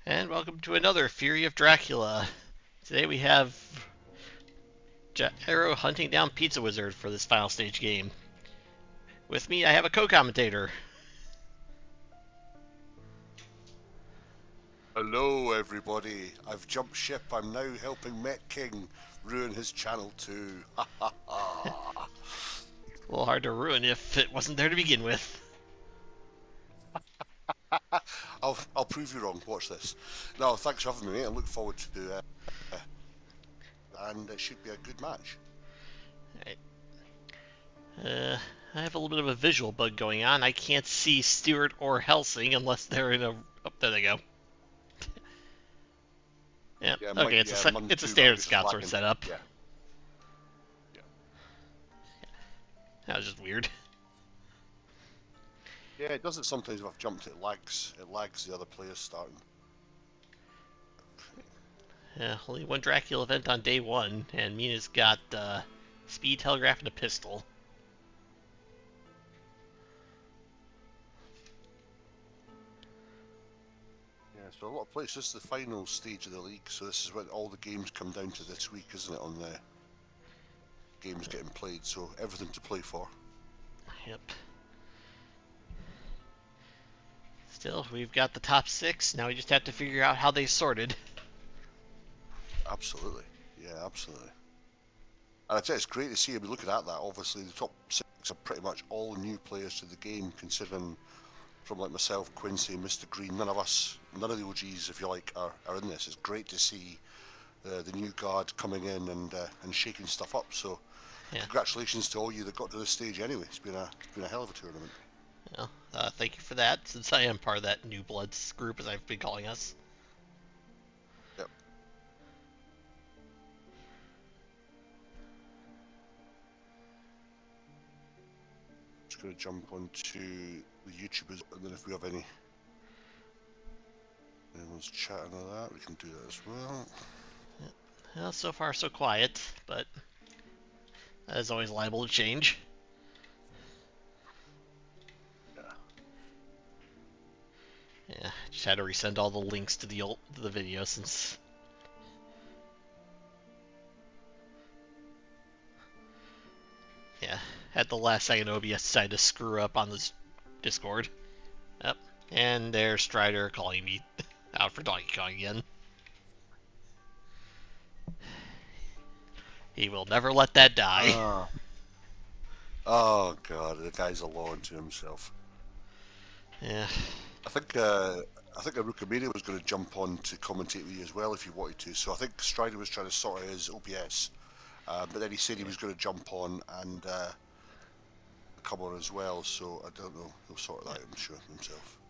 And welcome to another Fury of Dracula. Today we have Gyro hunting down Pizzawizard for this final stage game. With me, I have a co-commentator. Hello, everybody. I've jumped ship. I'm now helping Met King ruin his channel too. Ha ha ha. A little hard to ruin if it wasn't there to begin with. I'll prove you wrong. Watch this. No, thanks for having me, mate. I look forward to and it should be a good match. Right. I have a little bit of a visual bug going on. I can't see Stewart or Helsing unless they're in a... Oh, there they go. Yeah, okay, it's a standard scout sort of setup. Yeah. That was just weird. Yeah, it does it sometimes if I've jumped. It lags the other players starting. Yeah, only one Dracula event on day one, and Mina's got speed, telegraph, and a pistol. Yeah, so a lot of places. This is the final stage of the league, so this is when all the games come down to this week, isn't it? On the games getting played, so everything to play for. Yep. Still, we've got the top six. Now we just have to figure out how they sorted. Absolutely. Yeah, absolutely. And I tell you, it's great to see. I'll be looking at that. Obviously, the top six are pretty much all new players to the game, considering from like myself, Quincy, Mr. Green, none of the OGs, if you like, are in this. It's great to see the new guard coming in and shaking stuff up. So, yeah. Congratulations to all you that got to this stage. Anyway, it's been a hell of a tournament. Well, thank you for that, since I am part of that New Bloods group, as I've been calling us. Yep. Just going to jump onto the YouTubers, and then if we have anyone's chatting on that, we can do that as well. Yeah. Well, so far so quiet, but that is always liable to change. Yeah, just had to resend all the links to the video since. Yeah, at the last second, OBS decided to screw up on this Discord. Yep, and there's Strider calling me out for Donkey Kong again. He will never let that die. Oh god, the guy's a law unto himself. Yeah. I think Arukamania was going to jump on to commentate with you as well if you wanted to. So I think Strider was trying to sort out his OBS, but then he said he was going to jump on and come on as well. So I don't know. He'll sort that out, I'm sure, himself.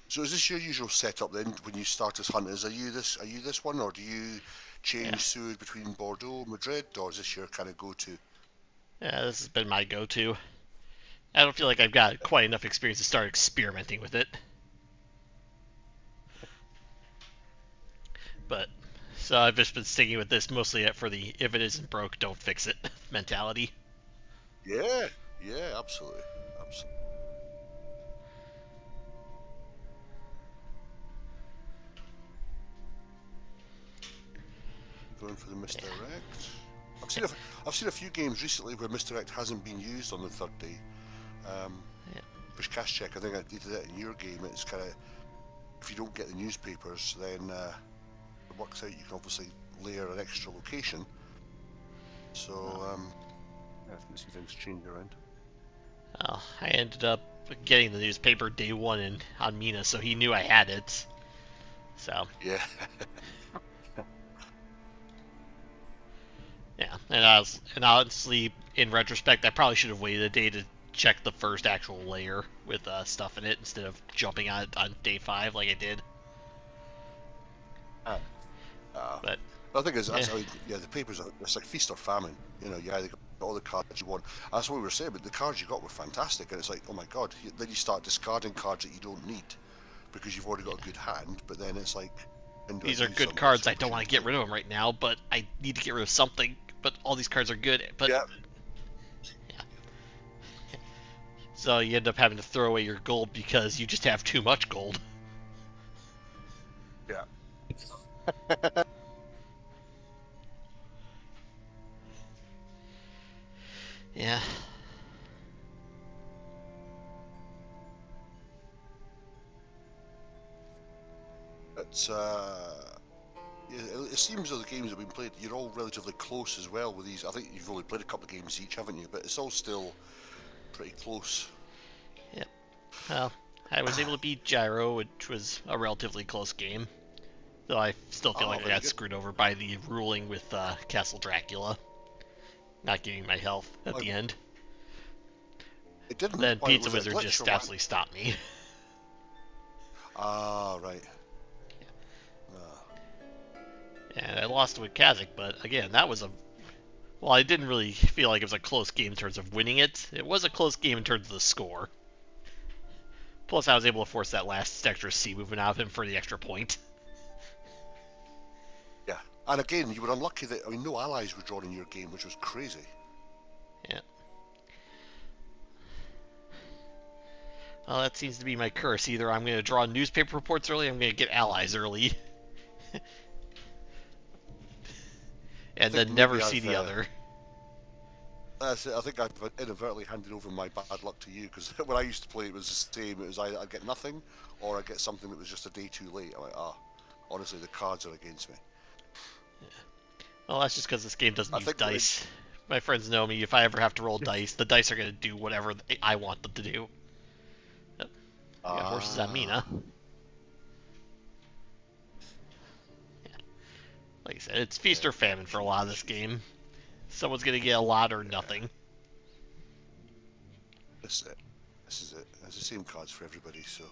So is this your usual setup then when you start as hunters? Are you this one, or do you change through between Bordeaux, Madrid, or is this your kind of go-to? Yeah, this has been my go-to. I don't feel like I've got quite enough experience to start experimenting with it. But, so I've just been sticking with this mostly for the if it isn't broke, don't fix it mentality. Yeah, absolutely. Going for the misdirect. Yeah. I've seen a few games recently where misdirect hasn't been used on the third day. Push cast check. I think I did that in your game. It's kind of, if you don't get the newspapers, then it works out. You can obviously layer an extra location. So I think some things change around. Well, I ended up getting the newspaper day one on Mina, so he knew I had it. So yeah. Yeah, and honestly, in retrospect, I probably should have waited a day to check the first actual layer with stuff in it instead of jumping on it on day 5 like I did. But I think that's how, the papers it's like feast or famine. You know, you either got all the cards you want. That's what we were saying, but the cards you got were fantastic, and it's like, oh my god. Then you start discarding cards that you don't need because you've already got a good hand. But then it's like, these are good cards. I don't want to get rid of them right now, but I need to get rid of something. But all these cards are good. But So you end up having to throw away your gold because you just have too much gold. Yeah. Yeah. It's it seems that the games that have been played, you're all relatively close as well with these. I think you've only played a couple of games each, haven't you? But it's all still pretty close. Yep. Well, I was able to beat Gyro, which was a relatively close game. Though I still feel like I got screwed over by the ruling with Castle Dracula. Not giving my health at the end. It didn't. Then Why, was it a Pizzawizard glitch just or what? absolutely stopped me. Ah, right. And I lost with Kazakh, but again, that was a... Well, I didn't really feel like it was a close game in terms of winning it. It was a close game in terms of the score. Plus, I was able to force that last extra C movement out of him for the extra point. Yeah. And again, you were unlucky that, I mean, no allies were drawn in your game, which was crazy. Yeah. Well, that seems to be my curse. Either I'm going to draw newspaper reports early, or I'm going to get allies early. And then never see the other. That's it. I think I've inadvertently handed over my bad luck to you, because when I used to play, it was the same. It was either I'd get nothing, or I'd get something that was just a day too late. I'm like, honestly, the cards are against me. Yeah. Well, that's just because this game doesn't use dice. It... My friends know me. If I ever have to roll dice, the dice are going to do whatever I want them to do. Yep. I got horses on Mina. Yeah. Like I said, it's feast or famine for a lot of this game. Someone's going to get a lot or nothing. This is it. This is it. There's the same cards for everybody, so...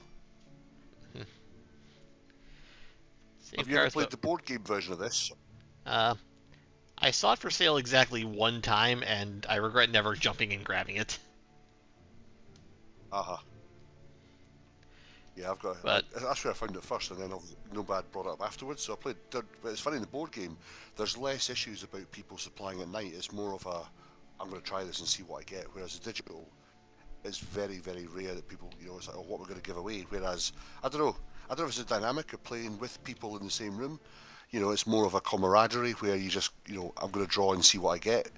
Have you ever played the board game version of this? I saw it for sale exactly one time, and I regret never jumping and grabbing it. Yeah, I've got. But that's where I found it first, and then Nobad brought it up afterwards. So I played. But it's funny in the board game, there's less issues about people supplying at night. It's more of a, I'm going to try this and see what I get. Whereas the digital, it's very, very rare that people, it's like, oh, what we're going to give away. Whereas I don't know if it's a dynamic of playing with people in the same room. It's more of a camaraderie where you just, I'm going to draw and see what I get.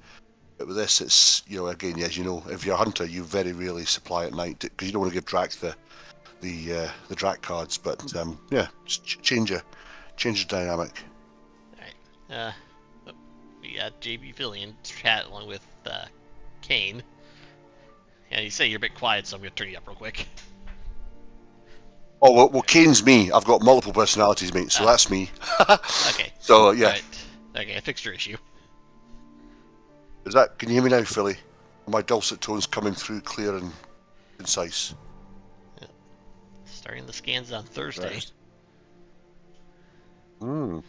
But with this, it's, again, as you know, if you're a hunter, you very rarely supply at night because you don't want to give Drac the Drac cards. But yeah, just change the dynamic. All right. We got JB Philly in chat along with Kane. And you say you're a bit quiet, so I'm going to turn you up real quick. Oh, well, Kane's me. I've got multiple personalities, mate, so that's me. Okay. So, yeah. Right. Okay, I fixed your issue. Can you hear me now, Philly? Are my dulcet tones coming through clear and concise? Yeah. Starting the scans on Thursday. Right.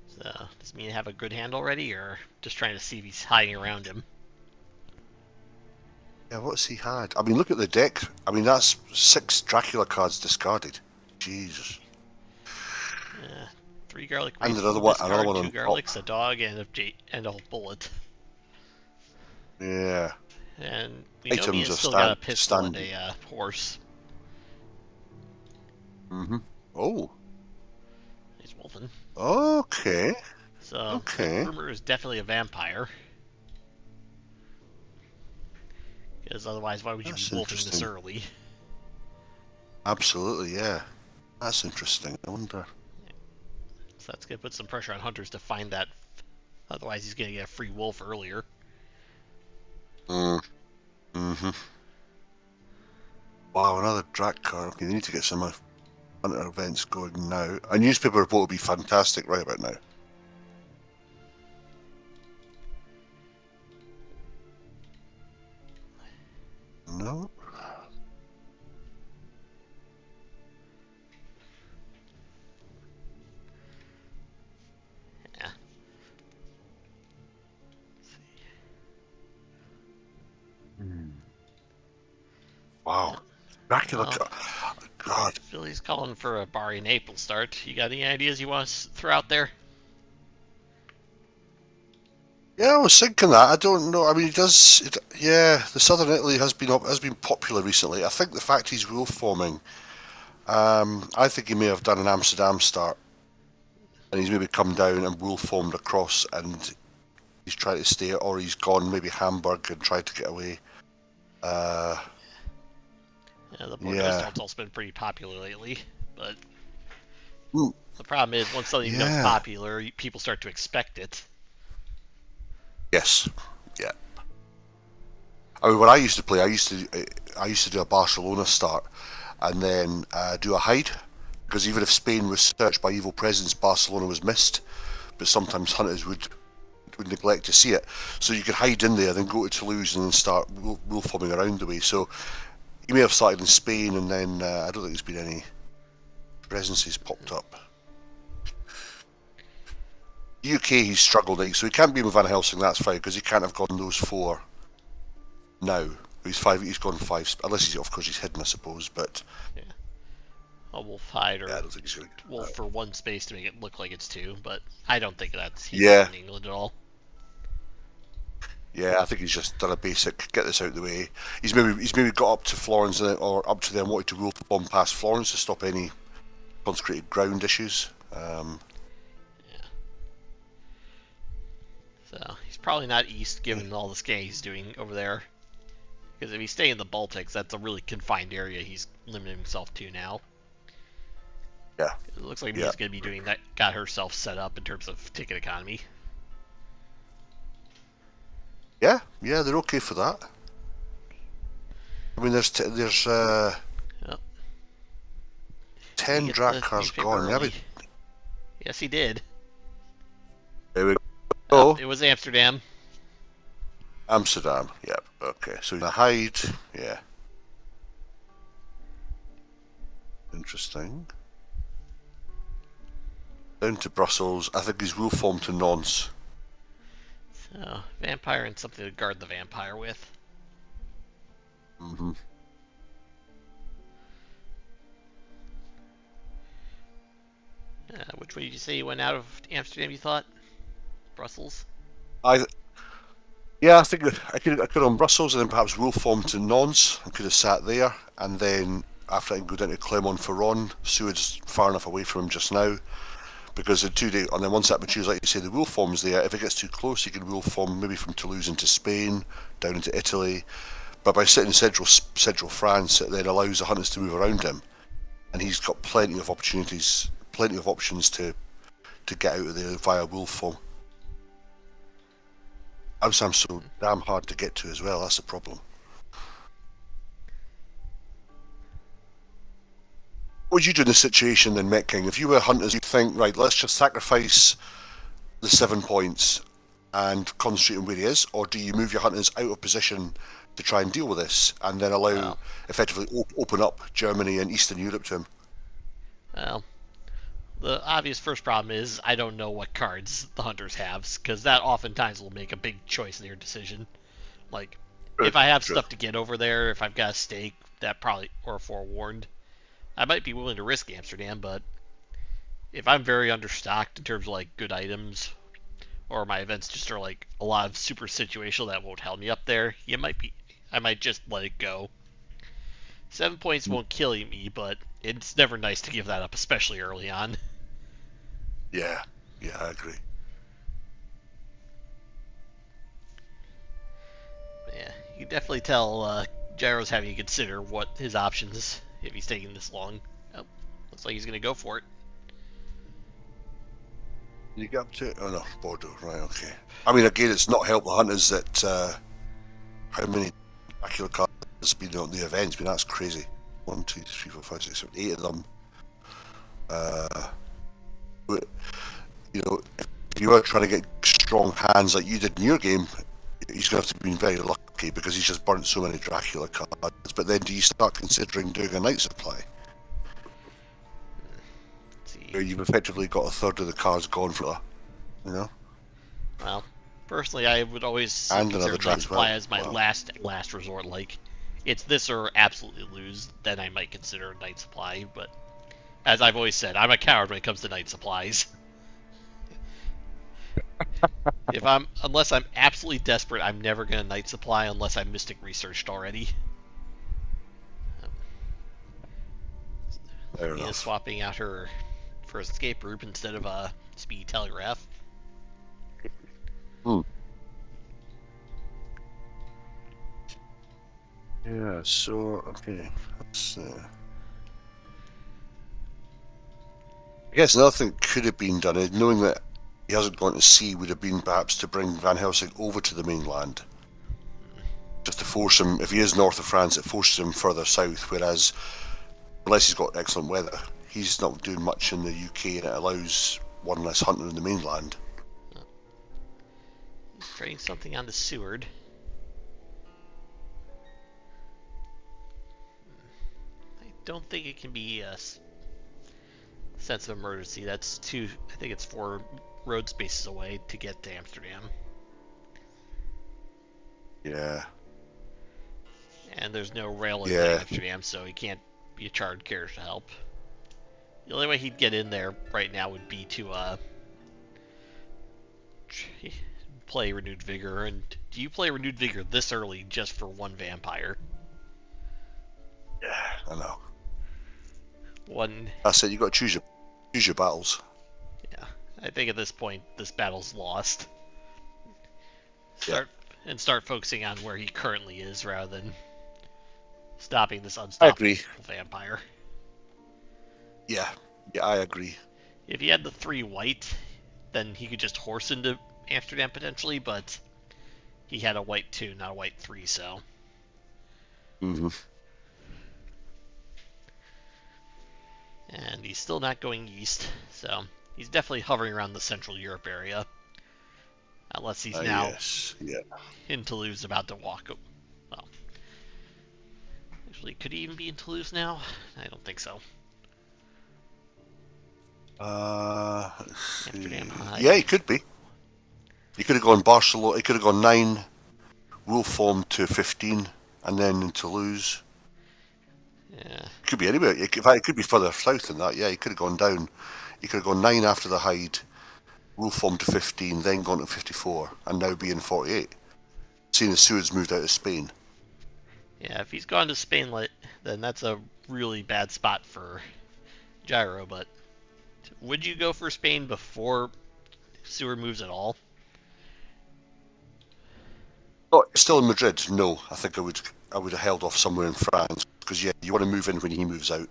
So, does Mina have a good hand already, or just trying to see if he's hiding around him? Yeah, what's he had? I mean, look at the deck. I mean, that's 6 Dracula cards discarded. Jesus. 3 garlic. And another one 2 garlics, a dog, and a bullet. Yeah. And we know Mina's still got a pistol and a horse. Oh. He's wolfing. Okay. So, the rumor is definitely a vampire. Because otherwise, why would you be wolfing this early? Absolutely, yeah. That's interesting. I wonder. So that's going to put some pressure on hunters to find that. Otherwise, he's going to get a free wolf earlier. Wow, another Drac card. Okay, they need to get some hunter events going now. A newspaper report would be fantastic right about now. No. Yeah. Wow. Dracula. God. Philly's calling for a Barry and April start. You got any ideas you want to throw out there? Yeah, I was thinking that. I don't know. I mean, he does. Yeah, the Southern Italy has been popular recently. I think the fact he's rule forming. I think he may have done an Amsterdam start, and he's maybe come down and rule formed across, and he's trying to stay, or he's gone maybe Hamburg and tried to get away. Yeah, the Bordeaux Yeah. start's also been pretty popular lately, but Mm, the problem is once something becomes yeah. popular, people start to expect it. Yes. Yeah. I mean, when I used to play, I used to do a Barcelona start, and then do a hide, because even if Spain was searched by evil presence, Barcelona was missed. But sometimes hunters would neglect to see it, so you could hide in there, then go to Toulouse, and then start rule forming around the way. So he may have started in Spain, and then I don't think there's been any presences popped up. UK, he's struggled, so he can't be with Van Helsing. That's fine because he can't have gone those four now. He's five. He's gone five, unless he's of course he's hidden, I suppose. But Yeah. A wolf hide or yeah, I don't think he's going. wolf for one space to make it look like it's two, but I don't think he's Yeah, in England at all. yeah, I think he's just done a basic get this out of the way. He's maybe got up to Florence or up to there and wanted to rule bomb past Florence to stop any consecrated ground issues. Yeah. So he's probably not east given all the scanning he's doing over there. Because if he's staying in the Baltics, that's a really confined area he's limiting himself to now. Yeah, It looks like yeah, he's going to be doing that, got herself set up in terms of ticket economy. yeah, yeah. They're okay for that. I mean, there's Yep. 10 He drac gets the cars newspaper gone. early. Maybe Yes, he did. there we Oh, go. it was Amsterdam. Amsterdam. Yep. Okay. So the hide. Yeah. Interesting. Down to Brussels. I think he's rule formed to nonce. So, vampire and something to guard the vampire with. Mm-hmm. Which way did you say you went out of Amsterdam, you thought? Brussels? I Yeah, I think I could on Brussels and then perhaps rule form to nonce. I could have sat there and then after I can go down to Clermont-Ferrand. Seward's far enough away from him just now because in 2 days, and then once that matures, like you say, the rule form's there. If it gets too close, you can rule form maybe from Toulouse into Spain, down into Italy. But by sitting in central France, it then allows the hunters to move around him, and he's got plenty of opportunities, plenty of options to get out of there via rule form. Amsterdam's so damn hard to get to as well. That's the problem. What would you do in this situation then, Met King? If you were hunters, you'd think, right, let's just sacrifice the 7 points and concentrate on where he is, or do you move your hunters out of position to try and deal with this, and then allow Well, effectively open up Germany and Eastern Europe to him? well, the obvious first problem is I don't know what cards the hunters have, because that oftentimes will make a big choice in your decision. Like, True, if I have true. stuff to get over there, if I've got a stake, that probably, or a forewarned, I might be willing to risk Amsterdam, but if I'm very understocked in terms of like good items, or my events just are like a lot of super situational that won't help me up there, I might just let it go. 7 points won't kill me, but it's never nice to give that up, especially early on. Yeah, yeah, I agree. But yeah, you can definitely tell Gyro's having to consider what his options if he's taking this long. Oh, looks like he's going to go for it. You get up to it? Oh no, Bordeaux, right, okay. I mean, again, it's not helped the hunters that how many Dracula cards has been on the events. I mean, that's crazy. 1, 2, 3, 4, 5, 6, 7, 8 of them. But, you know, if you were trying to get strong hands like you did in your game, he's going to have to be very lucky because he's just burnt so many Dracula cards. But then do you start considering doing a night supply? Let's see. Where you've effectively got a third of the cards gone for that, you know? Well, personally, I would always And consider another draft Night as Supply well. as my Wow. last resort. Like, it's this or absolutely lose, then I might consider Night Supply. But as I've always said, I'm a coward when it comes to Night Supplies. Unless I'm absolutely desperate, I'm never gonna night supply unless I'm mystic researched already. Fair Nina enough. swapping out her first escape route instead of a speedy telegraph. Hmm. Yeah, so, okay. Let's, I guess another thing that could have been done is knowing that he hasn't gone to sea would have been perhaps to bring Van Helsing over to the mainland. Just to force him, if he is north of France, it forces him further south, whereas, unless he's got excellent weather, he's not doing much in the UK and it allows one less hunter in the mainland. He's trying something on the Seward. I don't think it can be a sense of emergency. That's two. I think it's 4 road spaces away to get to Amsterdam. Yeah. And there's no rail into Yeah. Amsterdam, so he can't be a chartered carrier to help. The only way he'd get in there right now would be to play Renewed Vigor. And do you play Renewed Vigor this early just for one vampire? Yeah, I know. One. I said you got to choose your battles. Yeah, I think at this point this battle's lost. Yeah. Start focusing on where he currently is rather than stopping this I unstoppable agree. vampire. Yeah. Yeah, I agree. If he had the 3 white, then he could just horse into Amsterdam potentially, but he had a white 2, not a white 3, so. Mm-hmm. And he's still not going east, so he's definitely hovering around the Central Europe area. Unless he's now Yes. Yeah. in Toulouse about to walk. Well, actually, could he even be in Toulouse now? I don't think so. Amsterdam High. Yeah, he could be. He could have gone Barcelona. He could have gone 9, rule form to 15, and then in Toulouse. Yeah. It could be anywhere. In fact, it could be further south than that. Yeah, he could have gone down. He could have gone 9 after the Hyde, rule form to 15, then gone to 54, and now be in 48. Seeing as Seward's moved out of Spain. Yeah, if he's gone to Spain, then that's a really bad spot for Gyro. But would you go for Spain before Seward moves at all? Oh, still in Madrid? No, I think I would have held off somewhere in France because yeah, you want to move in when he moves out,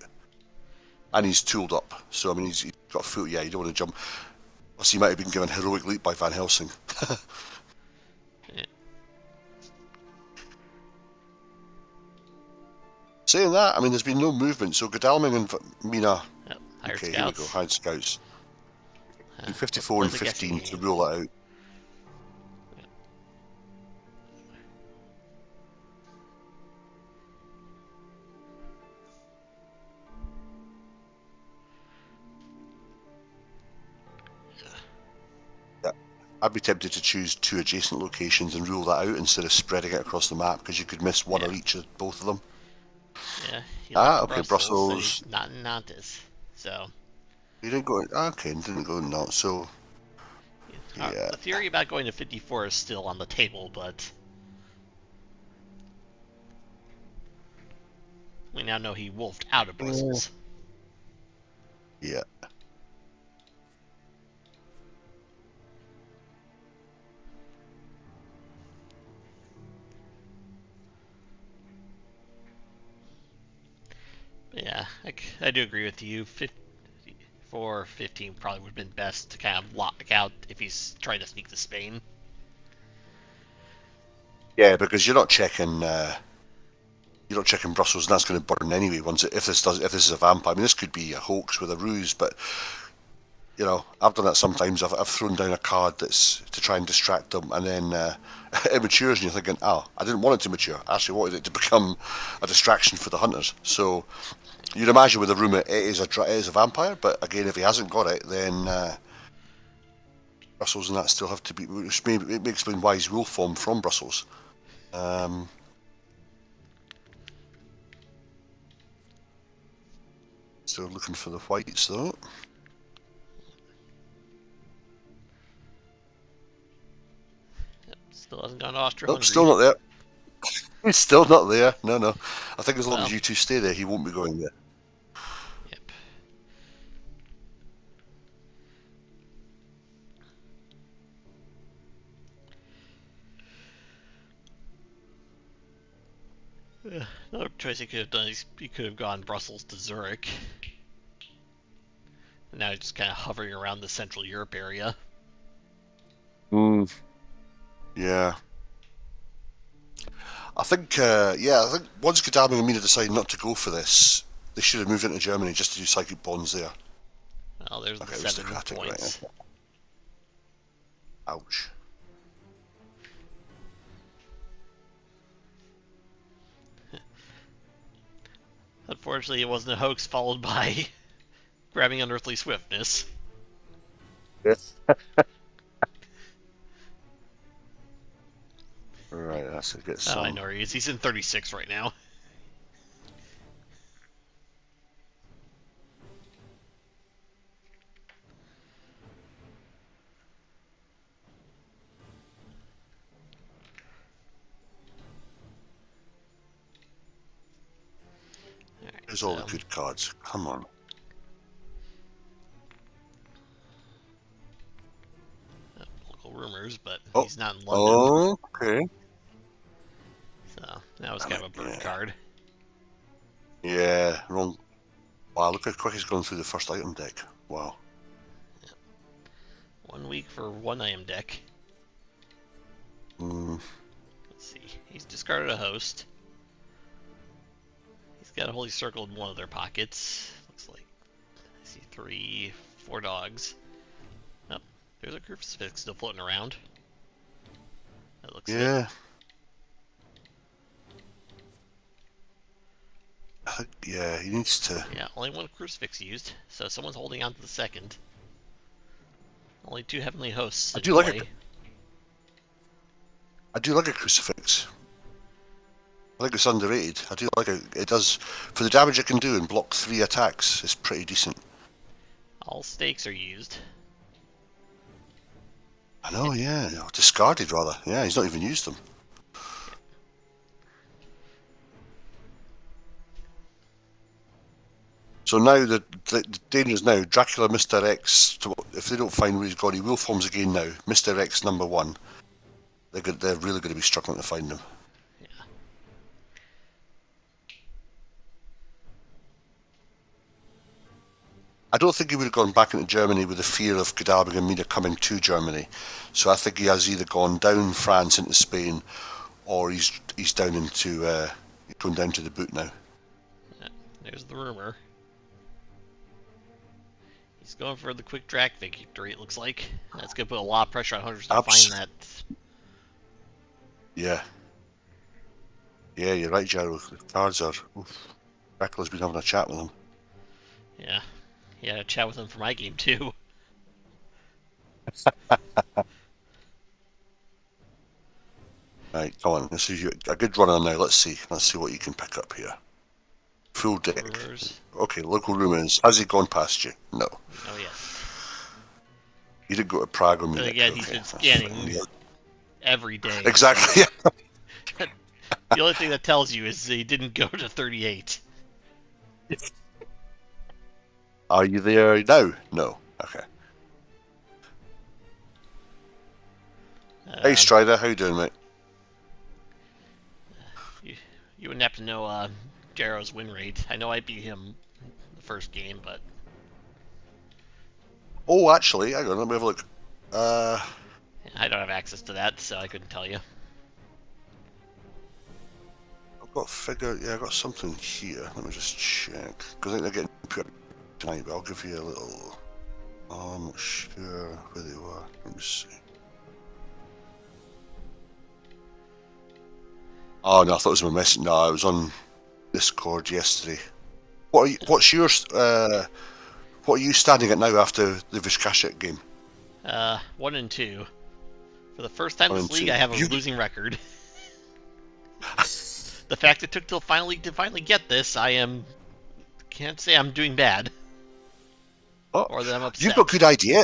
and he's tooled up. So I mean, he's got a foot. Yeah, you don't want to jump. Plus, he might have been given a heroic leap by Van Helsing. Yeah. Saying that, I mean, there's been no movement. So Godalming and Mina. Oh, hired Okay, scouts. here we go. Hired scouts. 54 and 15 to game. rule it out. Yeah. I'd be tempted to choose 2 adjacent locations and rule that out instead of spreading it across the map because you could miss one or each of both of them. Yeah, he Okay, Brussels. Brussels. And he's not in Nantes, so. You didn't go. Okay, didn't go not so. Yeah. The theory about going to 54 is still on the table, but we now know he wolfed out of Brussels. Yeah. Yeah, I do agree with you. 54, 15 probably would have been best to kind of lock out if he's trying to sneak to Spain. Yeah, because you're not checking. You're not checking Brussels, and that's going to burn anyway. If this is a vampire, I mean, this could be a hoax with a ruse, but you know, I've done that sometimes. I've thrown down a card that's to try and distract them, and then it matures, and you're thinking, oh, I didn't want it to mature. I actually wanted it to become a distraction for the hunters. So you'd imagine with a rumour it is a vampire, but again, if he hasn't got it, then Brussels and that still have to be. Which it may explain why he's rule formed from Brussels. Still looking for the whites though. Still hasn't gone to Nope, Austria-Hungary. still not there. He's still not there. No. I think as long Well. as you two stay there, he won't be going there. Yep. Another choice he could have done is he could have gone Brussels to Zurich. And now he's just kind of hovering around the Central Europe area. Yeah. I think once Gaddafi and Amina decided not to go for this, they should have moved into Germany just to do psychic bonds there. Well, there's Okay, the 7 aristocratic, points. right? Ouch. Unfortunately, it wasn't a hoax followed by grabbing unearthly swiftness. Yes. Right, that's a good song. Oh, I know where he is. He's in 36 right now. Here's all the good cards. Come on. Local rumors, but Oh. he's not in London. Okay. So that was kind of a burn card. Yeah, wrong. Wow, look how quick he's gone through the first item deck. Wow. 1 week for 1 item deck. Mm. Let's see. He's discarded a host. He's got a holy circle in one of their pockets. Looks like I see 3, 4 dogs. Oh, there's a crucifix still floating around. That looks Yeah. good. I think, yeah, he needs to. Yeah, only 1 crucifix used, so someone's holding on to the second. Only 2 heavenly hosts. I do like a crucifix. I think it's underrated. I do like it. It does, for the damage it can do and block 3 attacks, it's pretty decent. All stakes are used. I know, yeah. Discarded, rather. Yeah, he's not even used them. So now the danger is now Dracula misdirects to, if they don't find where he's gone, he will forms again now. Misdirects number 1. They're really going to be struggling to find him. Yeah. I don't think he would have gone back into Germany with the fear of Gaddafi and Mina coming to Germany. So I think he has either gone down France into Spain, or he's down into going down to the boot now. Yeah, there's the rumor. He's going for the quick Drac victory, it looks like. That's going to put a lot of pressure on hunters to find that. Yeah. Yeah, you're right, Gyro. The cards are... Dracula's been having a chat with him. Yeah. Yeah, I had a chat with him for my game, too. Right, come on. This is a good runner now. Let's see. Let's see what you can pick up here. Full deck. Rumors. Okay, local rumors. Has he gone past you? No. Oh, yeah. He didn't go to Prague or But Munich. again, okay, he's been that's scanning fine. Yeah. every day. Exactly. The only thing that tells you is he didn't go to 38. Are you there now? No. Okay. Hey Strider, how you doing, mate? You wouldn't have to know Gyro's win rate. I know I beat him the first game, but... Oh, actually, hang on, let me have a look. I don't have access to that, so I couldn't tell you. I've got I got something here. Let me just check. Because I think they're getting put up tonight, but I'll give you a little... Oh, I'm not sure where they were. Let me see. Oh, no, I thought it was my message. No, it was on Discord yesterday. What's your... what are you standing at now after the Vizcashek game? 1 and 2. For the first time in this league, I have a losing record. The fact it took till finally get this, can't say I'm doing bad. Oh, or that I'm upset. you've got good idea.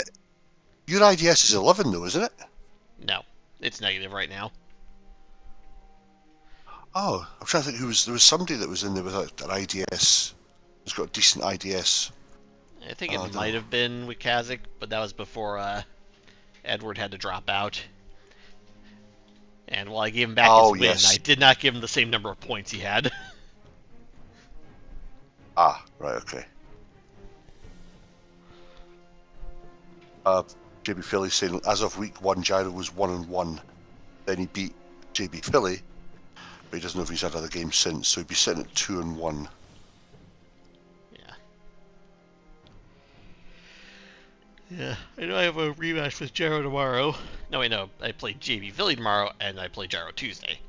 Your IDS is 11 though, isn't it? No. It's negative right now. Oh, I'm trying to think there was somebody that was in there with an IDS. Who's got a decent IDS. I think it might have been with Kazik, but that was before Edward had to drop out. And while I gave him back his win, yes. I did not give him the same number of points he had. Ah, right, okay. JB Philly saying, as of week 1, Gyro was 1-1. Then he beat JB Philly, but he doesn't know if he's had other games since, so he'd be sitting at 2-1. Yeah, I know I have a rematch with Gyro tomorrow. No, wait, no. I play JB Philly tomorrow, and I play Gyro Tuesday.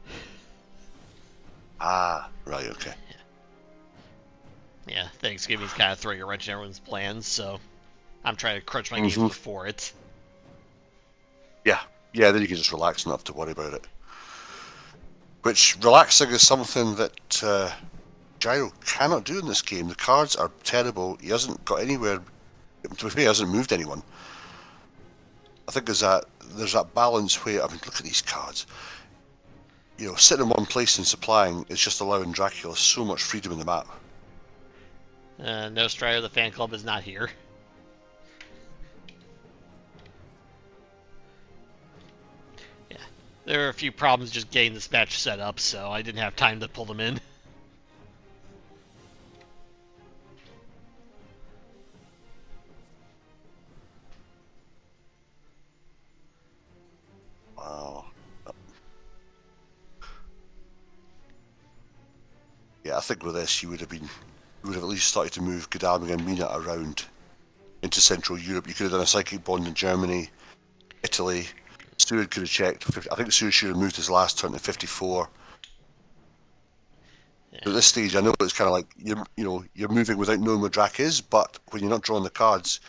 Ah, right, okay. Yeah, Thanksgiving's kind of throwing a wrench in everyone's plans, so I'm trying to crunch my games before it. Yeah, then you can just relax and not have to worry about it. Which, relaxing is something that Gyro cannot do in this game. The cards are terrible. He hasn't got anywhere. To be fair, he hasn't moved anyone. I think there's that balance where, I mean, look at these cards. You know, sitting in one place and supplying is just allowing Dracula so much freedom in the map. No, Strider, the fan club is not here. Yeah, there are a few problems just getting this match set up, so I didn't have time to pull them in. Wow. Yeah, I think with this you would have at least started to move Gadami and Mina around into Central Europe. You could have done a psychic bond in Germany, Italy. Stewart could have checked. I think Stewart should have moved his last turn to 54. Yeah. At this stage, I know it's kind of like you're moving without knowing where Drac is, but when you're not drawing the cards,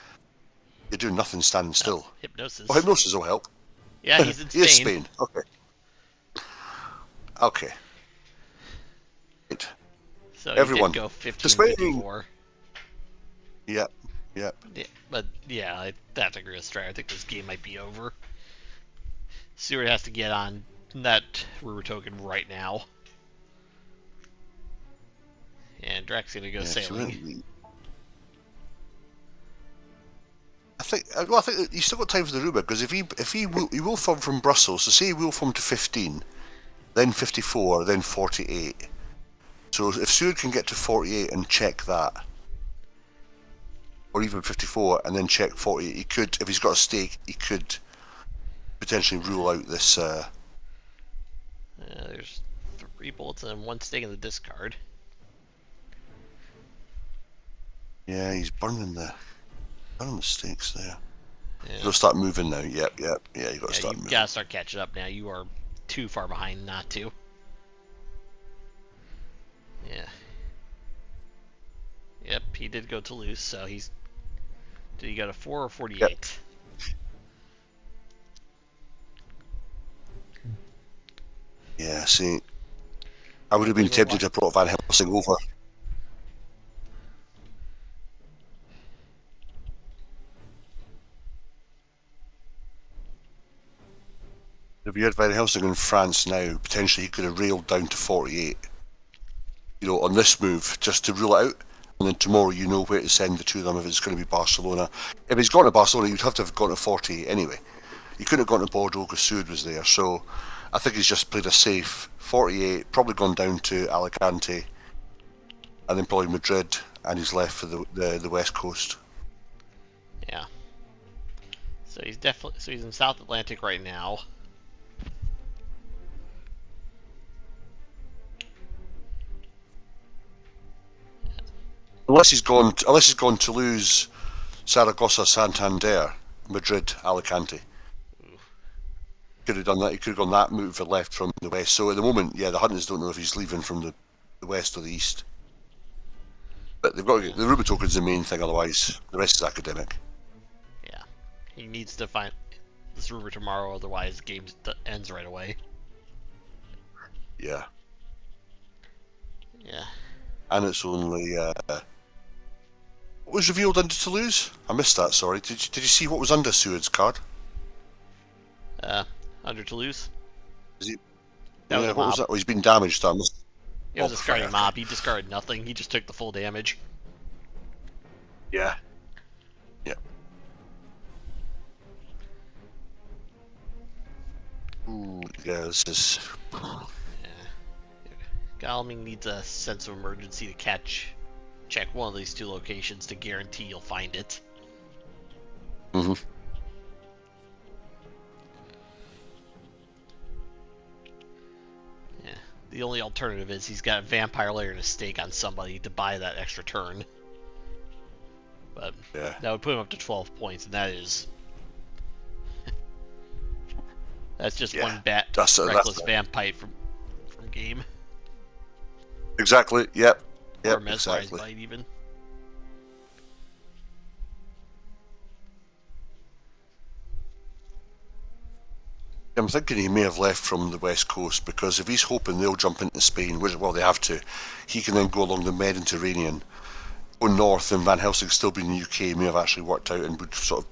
you're doing nothing standing still. Hypnosis. Oh, Hypnosis will help. Yeah, he's in Spain. He is Spain. Okay. Right. So everyone did go 15-54. Yep. Yeah, but yeah, I have to agree with Strider. I think this game might be over. Stewart has to get on that Ruber token right now. And Drac's gonna go sailing. I think he's still got time for the Ruber, because if he will form from Brussels, so say he will form to 15, then 54, then 48. So if Stewart can get to 48 and check that, or even 54 and then check 48, he could, if he's got a stake, he could potentially rule out this. There's 3 bullets and 1 stake in the discard. Yeah, he's burning the stakes there. Yeah. You gotta start moving now. Yep. Yeah, you gotta start moving. You gotta start catching up now. You are too far behind not to. Yeah. Yep, he did go Toulouse, so he's... Did he go to 4 or 48? Yep. Yeah, see, I would have been tempted to have brought Van Helsing over. If you had Van Helsing in France now, potentially he could have railed down to 48. You know, on this move, just to rule it out, and then tomorrow you know where to send the two of them if it's going to be Barcelona. If he's gone to Barcelona, you'd have to have gone to 48 anyway. You couldn't have gone to Bordeaux because Sud was there, so I think he's just played a safe 48, probably gone down to Alicante, and then probably Madrid, and he's left for the West Coast. Yeah. So he's in South Atlantic right now. Unless he's gone Toulouse, Saragossa, Santander, Madrid, Alicante. Could have done that. He could have gone that move for left from the west. So at the moment, yeah, the Hunters don't know if he's leaving from the west or the east. But they've got the Ruby token's the main thing. Otherwise, the rest is academic. Yeah, he needs to find this Ruby tomorrow. Otherwise, the game ends right away. Yeah. Yeah. And it's only what was revealed under Toulouse? I missed that. Sorry. Did you see what was under Seward's card? under Toulouse. Is he? That was Yeah, a what was mob. that? Oh, he's been damaged. That must. It was Oh, a discarding okay. mob. He discarded nothing. He just took the full damage. Yeah. Yeah. Ooh, yeah, this is. Yeah. Galming needs a sense of emergency to check one of these two locations to guarantee you'll find it. Mm-hmm. Yeah. The only alternative is he's got a vampire lair and a stake on somebody to buy that extra turn. But Yeah. that would put him up to 12 points, and that is... that's just Yeah, one bat that's reckless vampire from game. Exactly. Yep. Or Yep. mesmerized Exactly. bite even. I'm thinking he may have left from the west coast because if he's hoping they'll jump into Spain, which, well, they have to, he can then go along the Mediterranean, go north, and Van Helsing still be in the UK. May have actually worked out and would sort of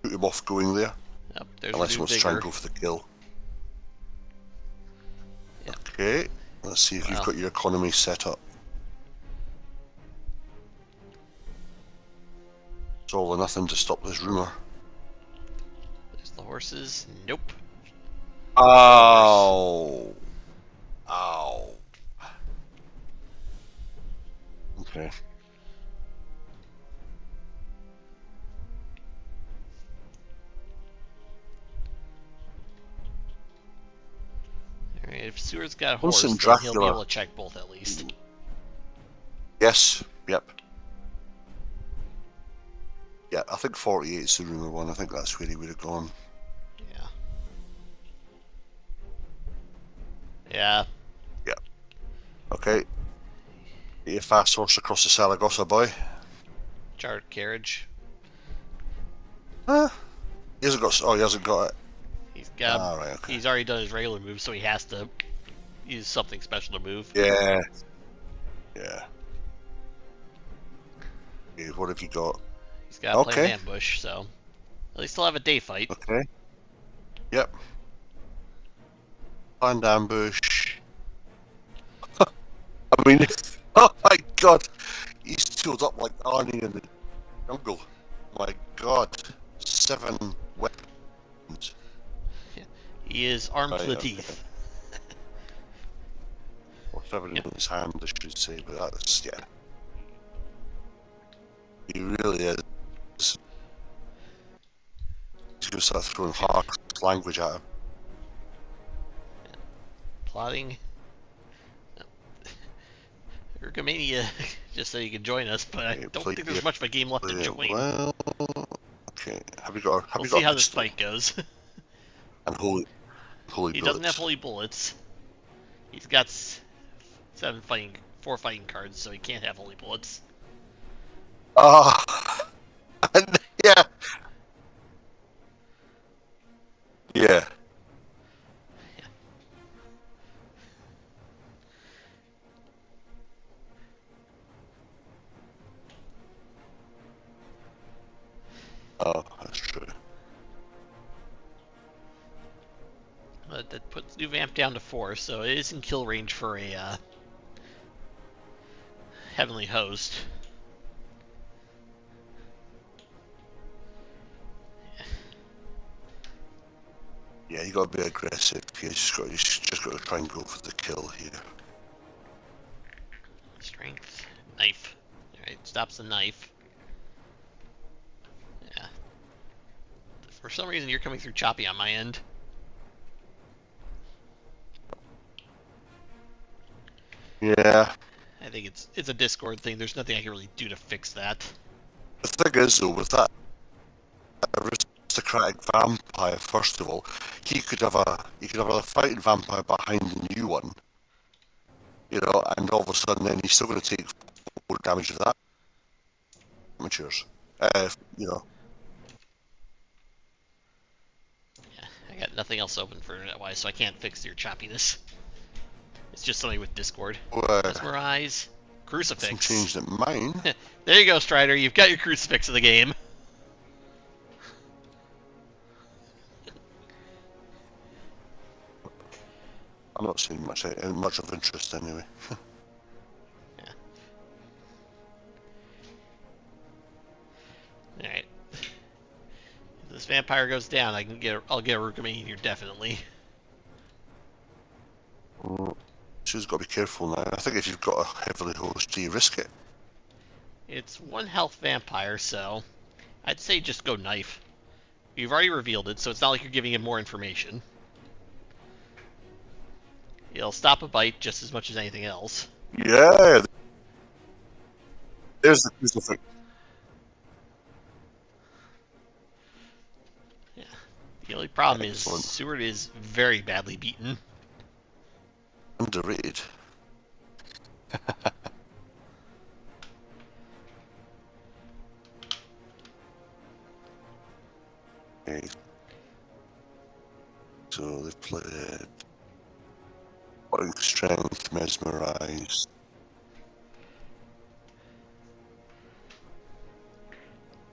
put him off going there, Yep, there's unless he renewed wants to try and vigor. go for the kill. Yep. Okay, let's see if you've got your economy set up. It's all or nothing to stop this rumour. There's the horses. Nope. Ow! Ow! Okay. Alright, if Seward's got a Once horse, in then he'll be Dracula. able to check both at least. Yes. Yep. Yeah, I think 48 is the rumour one. I think that's where he would have gone. Yeah. Yeah. Yeah. Okay. Get your fast horse across the Saragossa, boy. Chart carriage. Huh? He hasn't got. Oh, he hasn't got it. He's got. Ah, right, okay. He's already done his regular move, so he has to use something special to move. Yeah. Yeah. Okay, what have you got? He's got to play Okay. an ambush, so at least he'll have a day fight. Okay. Yep. Planned ambush. I mean, oh my god, he's tooled up like Arnie in the jungle. My god, 7 weapons. He is armed to the Right, okay. teeth. Or 7 in his hand, I should say, but that's, yeah. He really is. He's going to start throwing harsh language at him. Plotting. Urgamania just so you can join us, but I Okay, don't play- think there's yeah, much of a game left to Yeah, join. well, okay. Have you got? Have We'll you got see how a this pistol? fight goes. And holy He bullets. doesn't have holy bullets. He's got 4 fighting cards, so he can't have holy bullets. Ah, yeah, yeah. Oh, that's true. But that puts new vamp down to 4, so it is in kill range for a heavenly host. Yeah, you got to be aggressive. You just got to try and go for the kill here. Strength, knife. Alright, stops the knife. Yeah. For some reason, you're coming through choppy on my end. Yeah. I think it's a Discord thing. There's nothing I can really do to fix that. The thing is, though, with that aristocratic vampire, first of all, he could have a fighting vampire behind the new one, you know, and all of a sudden, then he's still going to take 4 damage of that. Amateurs, you know. Yeah, I got nothing else open for internet-wise, so I can't fix your choppiness. It's just something with Discord. Mesmerize. Crucifix. Changed at mine. There you go, Strider. You've got your crucifix of the game. I'm not seeing much of interest anyway. Yeah. Alright. If this vampire goes down, I'll get a Rukami here definitely. She's got to be careful now. I think if you've got a heavily host, do you risk it? It's 1 health vampire, so I'd say just go knife. You've already revealed it, so it's not like you're giving him more information. It'll stop a bite just as much as anything else. Yeah. There's the crucifix. Yeah. The only problem Excellent. is Seward is very badly beaten. Underrated. Okay. So they've played Body Strength, Mesmerise.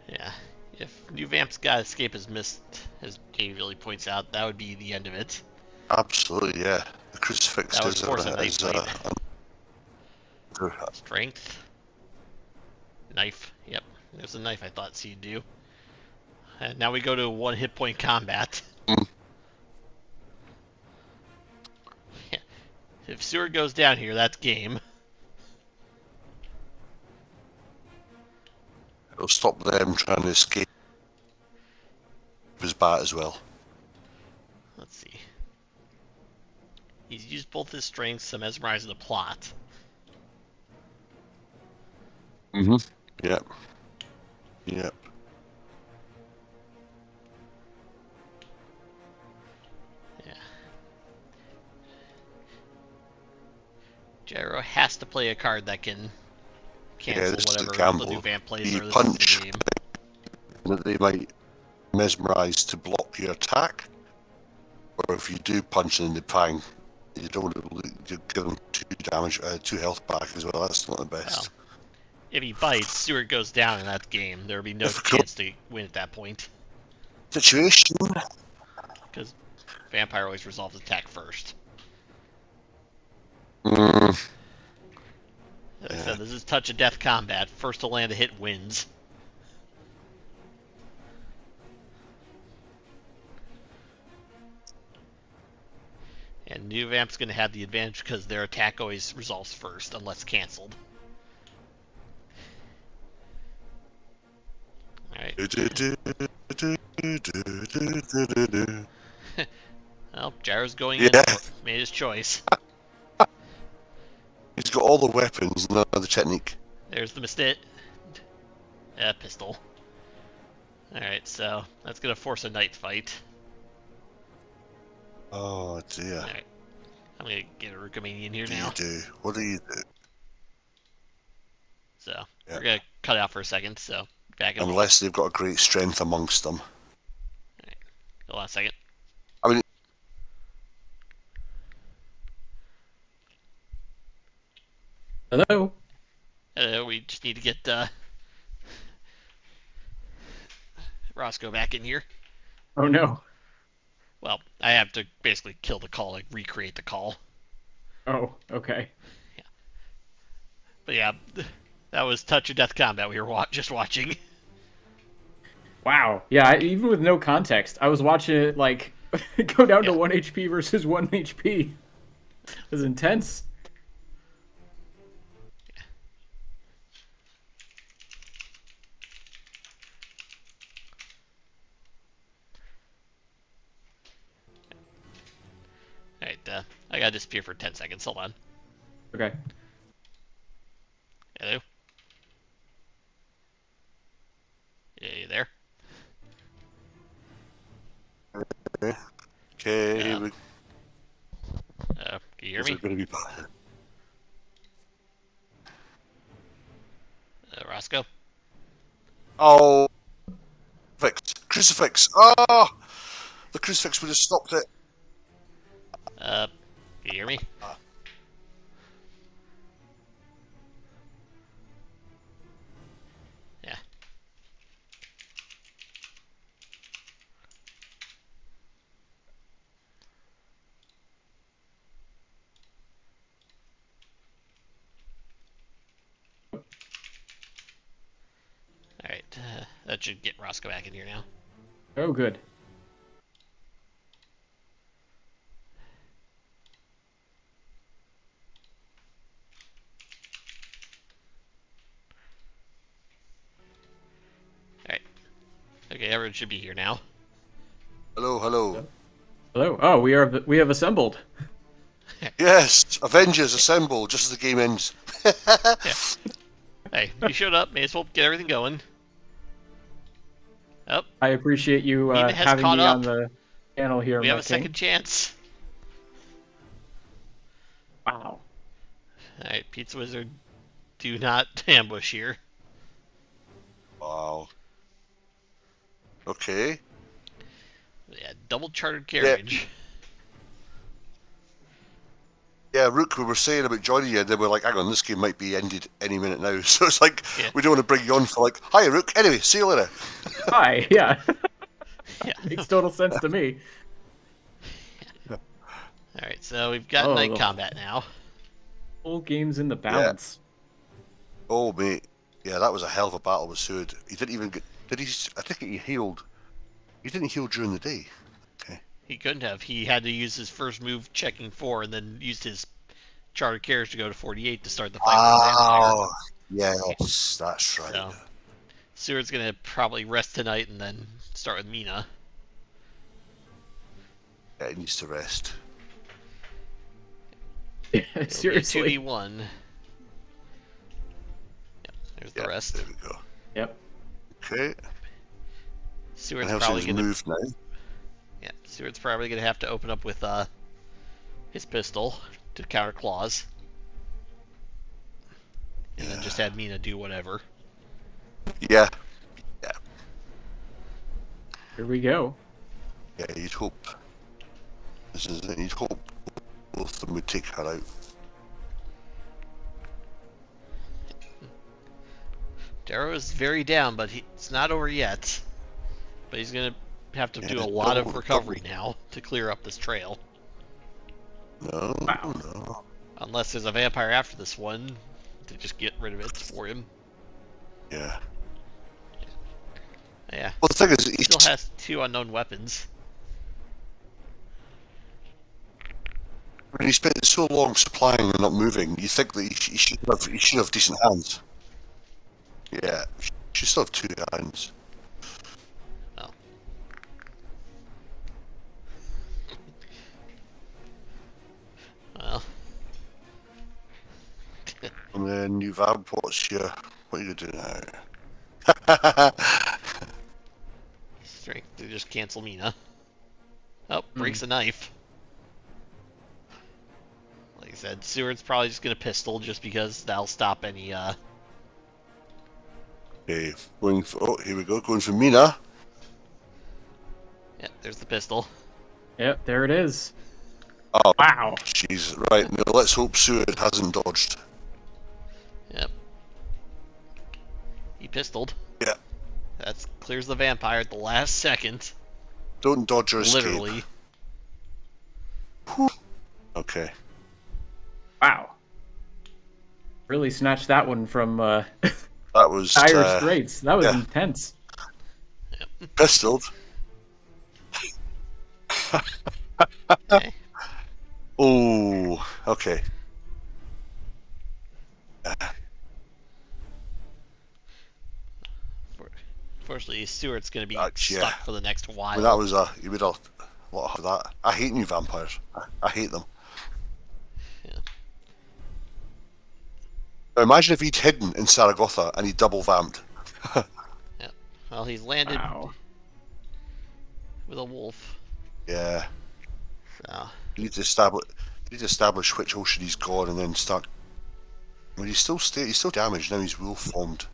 Yeah. If New Vamp's got Escape as missed, as Katie really points out, that would be the end of it. Absolutely, yeah. The crucifix That would is force a knife fight. under Strength. Knife. Yep. There's a knife I thought she'd do. And now we go to 1 hit point combat. Yeah. If Seward goes down here, that's game. It'll stop them trying to escape his bat as well. Let's see. He's used both his strengths to mesmerize the plot. Yep. Yep. Yeah. Gyro has to play a card that can cancel whatever the new vamp plays You or this punch is the game. that they might mesmerise to block your attack, or if you do punch in the pang, you don't you give them 2 health back as well. That's not the best. Well, if he bites, Seward goes down in that game. There would be no chance to win at that point. Situation. Because Vampire always resolves attack first. Mm. As I said, this is touch of death combat. First to land a hit wins. And New Vamp's going to have the advantage because their attack always resolves first, unless canceled. Alright. Well, Gyro's going in. Made his choice. He's got all the weapons, none of the technique. There's the pistol. Alright, so that's going to force a knight fight. Oh dear. Alright. I'm going to get a Rukamani in here now. What do you do? So, we're going to cut out for a second, so back in Unless they've got a great strength amongst them. Alright. Hold on a second. I mean... Hello? We just need to get Rossco back in here. Oh no. Well, I have to basically kill the call, like recreate the call. Oh, okay. Yeah. But yeah, that was touch of death combat we were just watching. Wow. Yeah, even with no context, I was watching it like go down to 1 HP versus 1 HP. It was intense. Alright, I gotta disappear for 10 seconds. Hold on. Okay. Hello? Yeah, you there? Okay. Can you hear me? Going to be... Rossco? Oh! Crucifix! Oh! The crucifix would have stopped it. Can you hear me? Yeah. That should get Rossco back in here now. Oh, good. Alright. Okay, everyone should be here now. Hello, hello. Hello. Oh, we have assembled. Yes, Avengers assemble just as the game ends. Yeah. Hey, you showed up. May as well get everything going. Oh, I appreciate you Mina has having caught me on up. the panel here. we have a King. second chance. Wow. Alright, Pizzawizard, do not ambush here. Wow. Okay. Yeah, double chartered carriage. Yeah, Rook, we were saying about joining you, and then we're like, hang on, this game might be ended any minute now. So it's like, Yeah. we don't want to bring you on for like, hi, Rook. Anyway, see you later. Hi. Yeah. Yeah. Makes total sense to me. Alright, so we've got night combat now. Whole game's in the balance. Oh, mate. Yeah, that was a hell of a battle with Seward. He didn't even get... Did he... I think he healed... He didn't heal during the day. Okay. He couldn't have. He had to use his first move checking 4 and then used his chartered carriage to go to 48 to start the fight with the Oh, yes, that's right. So, Seward's going to probably rest tonight and then start with Mina. Yeah, he needs to rest. Seriously. 2v1. Yep, there's the rest. There we go. Yep. Okay. Seward's And probably Helsing's going to... moved now. Yeah, Seward's probably going to have to open up with his pistol to counter claws. And then just have Mina do whatever. Yeah. Yeah. Here we go. Yeah, you'd hope. This is it. You'd hope both of them would take her out. Gyro is very down, but it's not over yet. But he's going to have to do a lot of recovery now to clear up this trail. No, Wow. no. Unless there's a vampire after this one to just get rid of it for him. Yeah. Yeah, Well, the thing is, he still has 2 unknown weapons. when he spent so long supplying and not moving, you think that he should have decent hands. Yeah, he should still have 2 hands. Well. Well. And then you vamp, what are you doing now? Strength to just cancel Mina. Oh, breaks a knife. Like I said, Seward's probably just gonna pistol just because that'll stop any Okay, going for, oh, here we go, going for Mina. Yeah, there's the pistol. Yep, there it is. Oh, Wow. jeez, right, now let's hope Seward hasn't dodged. Yep. He pistoled. Yeah, That clears the vampire at the last second. don't dodge or escape. Literally. Okay. Wow. Really snatched that one from That was dire straits. That was yeah. intense. Pistoled. Okay. Oh, okay. Fortunately, Stewart's going to be That's- stuck yeah. for the next while. I mean, that was you made a lot of that. I hate new vampires. I hate them. Yeah. Now imagine if he'd hidden in Saragossa and he double vamped. Yeah. Well, he's landed Wow. with a wolf. Yeah. So, You need to establish which ocean he's gone and then start. I mean, he's still damaged now. He's wolf formed.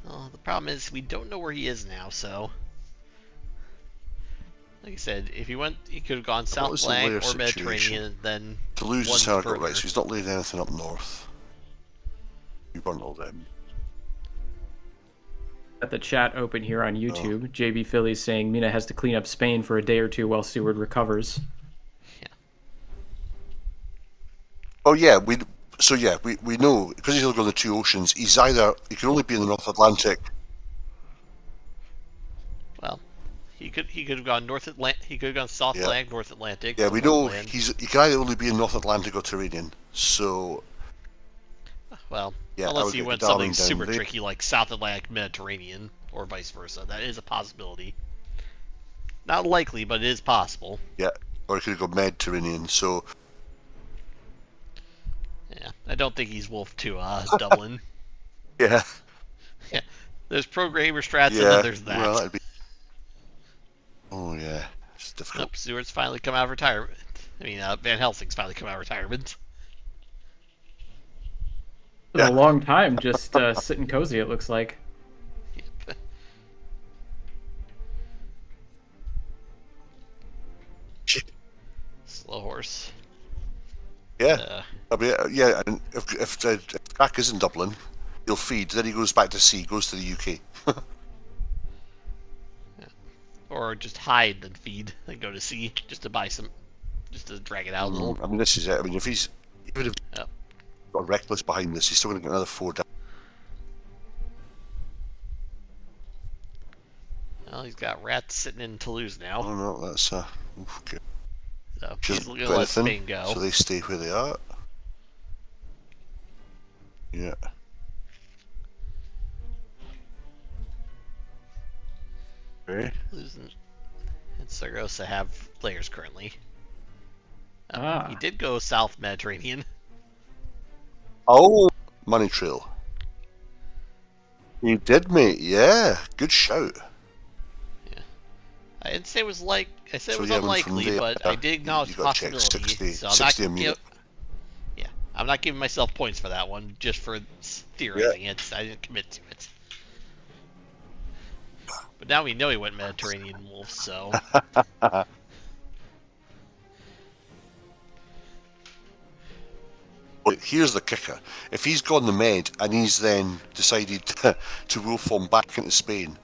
well, the problem is we don't know where he is now. So, like I said, if he could have gone south was the flank layer or situation? Mediterranean, and then Toulouse one and Saragossa, further. right? So he's not laid anything up north. You burnt all them. Got the chat open here on YouTube. JB Philly's saying Mina has to clean up Spain for a day or two while Seward recovers. Oh yeah, So yeah, we know because he's only going the two oceans. He can only be in the North Atlantic. Well, he could have gone North Atlantic. He could have gone South Yeah. Atlantic, North Atlantic. Yeah, we know Northland. he can either only be in North Atlantic or Turanian. So Well, yeah, I unless would he get went Darling something down super there. tricky like South Atlantic, Mediterranean, or vice versa. That is a possibility. Not likely, but it is possible. Yeah, or he could go Mediterranean. So Yeah, I don't think he's Wolf to Dublin. yeah, Yeah, there's programmer strats, and yeah. then there's that. Well, that'd be. Oh yeah, it's difficult. Nope, Stewart's finally come out of retirement. I mean, Van Helsing's finally come out of retirement. It's been a long time just sitting cozy, it looks like. Slow horse. Yeah, I mean, yeah. And if Jack is in Dublin, he'll feed. Then he goes back to sea, goes to the UK. Or just hide and feed, and go to sea, just to buy some, just to drag it out a little. I mean, this is it. I mean, even if Yep. got Reckless behind this, he's still going to get another 4 down. Well, he's got Rats sitting in Toulouse now, Oh no, that's okay. so She he's doesn't going do to let anything, Spain go. so they stay where they are. Yeah. Okay. Losing, and Saragossa have players currently. Ah. He did go South Mediterranean. Oh, Money Trail. You did, mate. Yeah, good shout. I didn't say it was like. I said So it was yeah, from unlikely, there, but I did acknowledge you the got to check possibility. 60 So I'm 60 a not minute. yeah, I'm not giving myself points for that one, just for theorizing it. I didn't commit to it. But now we know he went Mediterranean Wolf, so But here's the kicker: if he's gone the Med and he's then decided to wolf form back into Spain,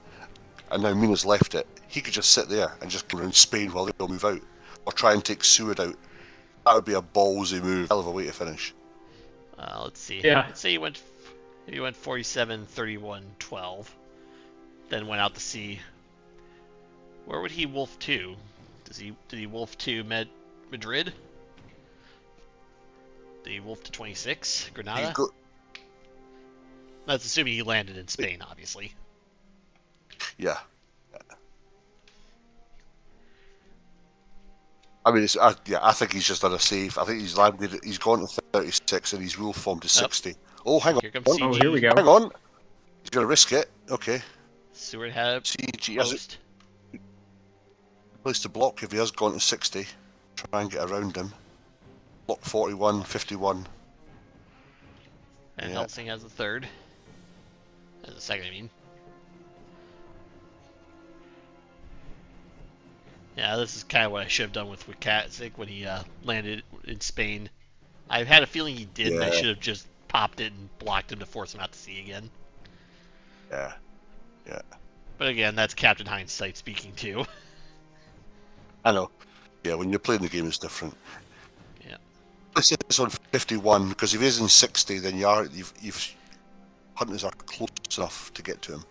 and now Mina's left it, he could just sit there and just go around Spain while they all move out, or try and take Seward out. That would be a ballsy move. Hell of a way to finish. let's see. Yeah. Let's say he went 47, 31, 12, then went out to sea. Where would he wolf to? Did he wolf to Madrid? Did he wolf to 26? Granada? That's assuming he landed in Spain, obviously. Yeah. I mean, I think he's just done a save. I think he's landed. He's gone to 36 and he's wolf formed to 60. Oh, hang on. Here comes Hang CG. Oh, here we go. on. He's going to risk it. Okay. Seward had a CG has post. a place to block if he has gone to 60. Try and get around him. Block 41, 51. And Yeah. Helsing has a third. As a second, I mean. Yeah, this is kind of what I should have done with Kazik when he landed in Spain. I had a feeling he did, and I Yeah. should have just popped it and blocked him to force him out to sea again. Yeah. Yeah. But again, that's Captain Hindsight speaking too. I know. Yeah, when you're playing the game, it's different. Yeah. Let's say it's on 51 because if he's in 60, then you've hunters are close enough to get to him.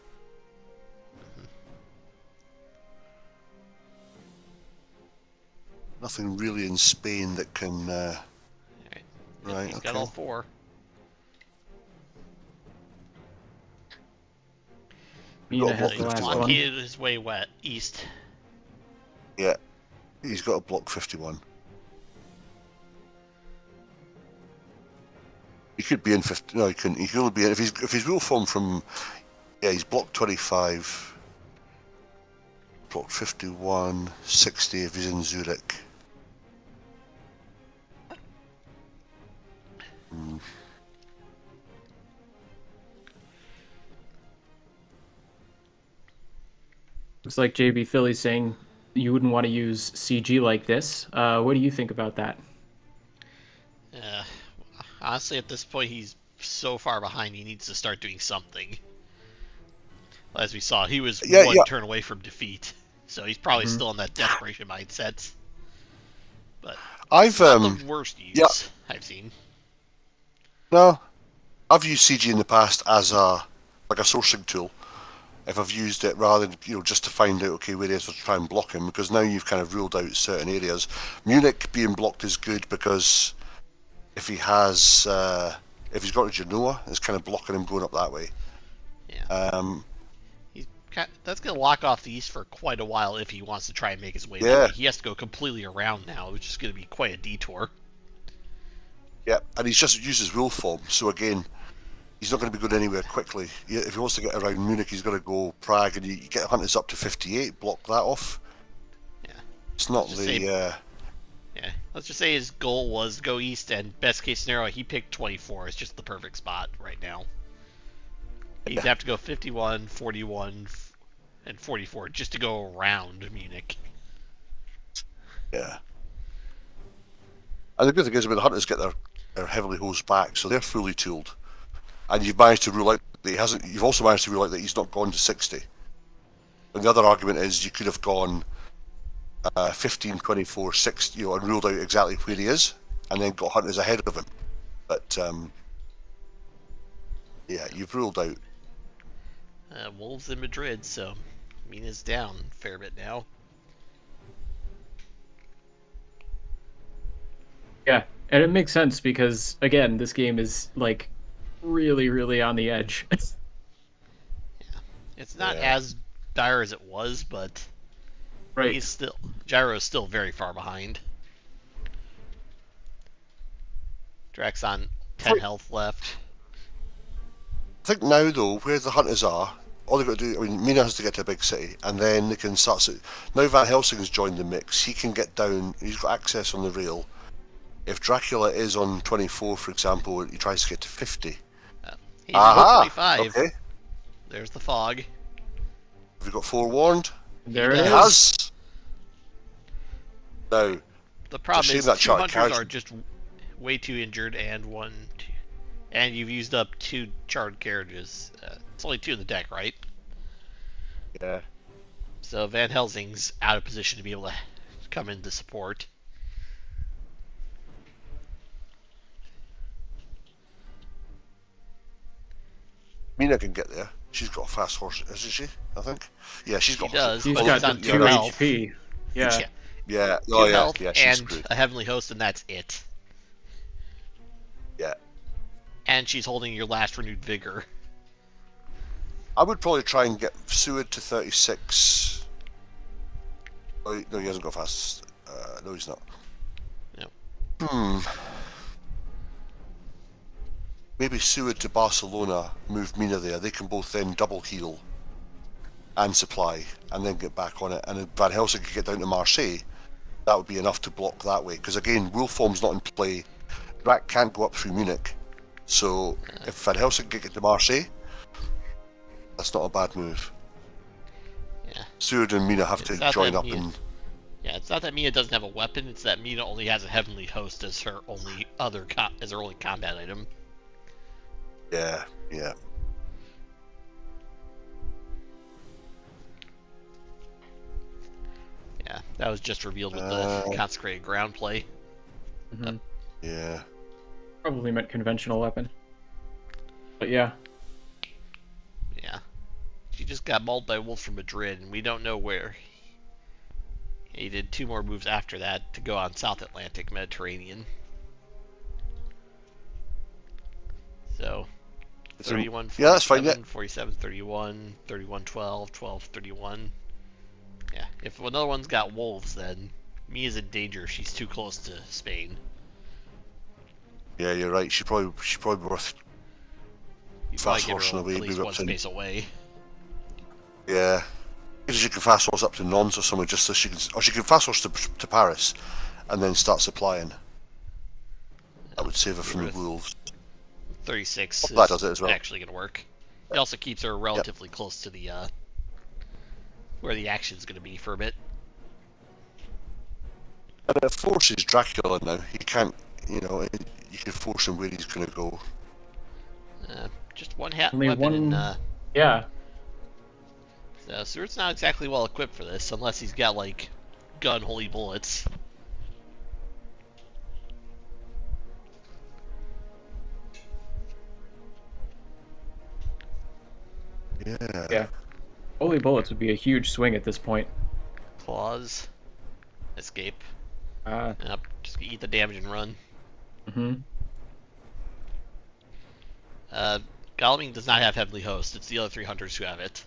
Nothing really in Spain that can. Alright. Right. He's Okay. got all four. Mina got has block the last fifty-one. one. Blockaded his way east. Yeah. He's got a block 51. He could be in 50. No, he couldn't. He can only be in if he's rule form from. Yeah, he's block 25. Block 51, 60 if he's in Zurich. Looks like JB Philly's saying you wouldn't want to use CG like this. What do you think about that? Honestly, at this point, he's so far behind, he needs to start doing something. As we saw, he was one turn away from defeat, so he's probably still in that desperation mindset. But I've not the worst use I've seen. No, I've used CG in the past as a sourcing tool. If I've used it rather than just to find out where he is to try and block him, because now you've kind of ruled out certain areas. Munich being blocked is good because if he's got a Genoa, it's kind of blocking him going up that way. Yeah. That's going to lock off the east for quite a while if he wants to try and make his way Yeah. that way. He has to go completely around now, which is going to be quite a detour. Yeah, and he's just used his rule form, so again, he's not going to be going anywhere quickly. If he wants to get around Munich, he's got to go Prague, and you get hunters up to 58, block that off. Yeah. It's not Yeah. Let's just say his goal was go east, and best case scenario, he picked 24. It's just the perfect spot right now. He'd have to go 51, 41, and 44 just to go around Munich. Yeah. And the good thing is, the hunters get their heavily hosed back, so they're fully tooled. And you've managed to rule out that he hasn't. You've also managed to rule out that he's not gone to 60. And the other argument is you could have gone 15, 24, 60, and ruled out exactly where he is, and then got hunters ahead of him. But yeah, you've ruled out. Wolves in Madrid, so Mina's down a fair bit now. Yeah, and it makes sense because again, this game is like really, really on the edge. It's not as dire as it was, but Right. Gyro's still very far behind. Drax on 10 health left. I think now though, where the hunters are, all they've got to do, Mina has to get to a big city, and then they can start. Now Van Helsing's joined the mix. He can get down. He's got access on the rail. If Dracula is on 24, for example, he tries to get to 50. He's at 25. Okay. There's the fog. Have you got forewarned? There He it He is. has. Now, The problem shame is that two chart hunters carries- are just way too injured, and and you've used up 2 charred carriages. It's only 2 in the deck, right? yeah. So Van Helsing's out of position to be able to come into support. Mina can get there. She's got a fast horse, isn't she? I think. Yeah, she's got. She does, He's but got it's on the 2 2 health. HP. Yeah. Yeah. 2 Oh yeah. health Yeah. She's and screwed. a Heavenly Host, and that's it. Yeah. And she's holding your last renewed vigor. I would probably try and get Seward to 36. Oh, no, he hasn't got fast. No, he's not. No. Maybe Seward to Barcelona, move Mina there. They can both then double heal and supply, and then get back on it. And if Van Helsing could get down to Marseille, that would be enough to block that way. Because again, rule form's not in play. Drac can't go up through Munich. So if Van Helsing can get to Marseille, that's not a bad move. Yeah. Seward and Mina have It's to not join that up Mina- and. Yeah, it's not that Mina doesn't have a weapon, it's that Mina only has a Heavenly Host as her only as her only combat item. Yeah. Yeah, that was just revealed with the Consecrated Ground play. Mhm. Yeah. Probably meant conventional weapon. But yeah. Yeah. She just got mauled by wolves from Madrid, and we don't know where. He did 2 more moves after that to go on South Atlantic, Mediterranean. So, 31, yeah, that's fine, 47, 31, 31, 12, 12, 31. Yeah, if another one's got wolves, then Mia's in danger if she's too close to Spain. Yeah, you're right. She probably worth You fast probably get horsing her away. at least Move one up to space away. yeah. Because she can fast horse up to Nantes or somewhere, just so she can, or she can fast horse to Paris, and then start supplying. That would save her from the wolves. 36 That is does it as well. actually going to work. It also keeps her relatively close to the where the action's going to be for a bit. And it forces Dracula now. He can't, you can force him where he's going to go. Just one Only weapon, one- and Yeah. so Seward's not exactly well equipped for this, unless he's got like gun holy bullets. Yeah. Yeah. Holy bullets would be a huge swing at this point. Claws. Escape. Uh, Yep. Just eat the damage and run. mm-hmm. Godalming does not have Heavenly Host. It's the other 3 hunters who have it.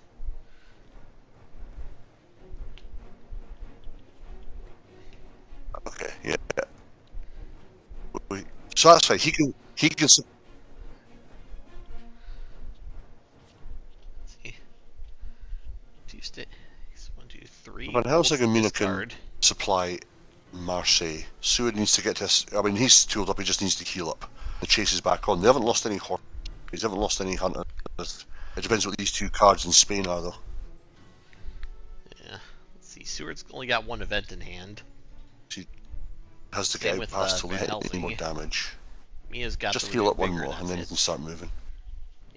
Okay. Yeah. So that's fine. He can. Let's see. 2 sticks. 1, 2, 3. Van Helsing and Mina can Discard. supply Marseille. Seward needs to get to. I mean, he's tooled up. He just needs to heal up. The chase is back on. They haven't lost any horses. They haven't lost any hunters. It depends what these 2 cards in Spain are, though. Yeah. Let's see. Seward's only got 1 event in hand. He has to Same get with, out past to Van hit any Helsing. more damage. Mia's got Just the heal up one vigor, more, and then he that's can it. start moving.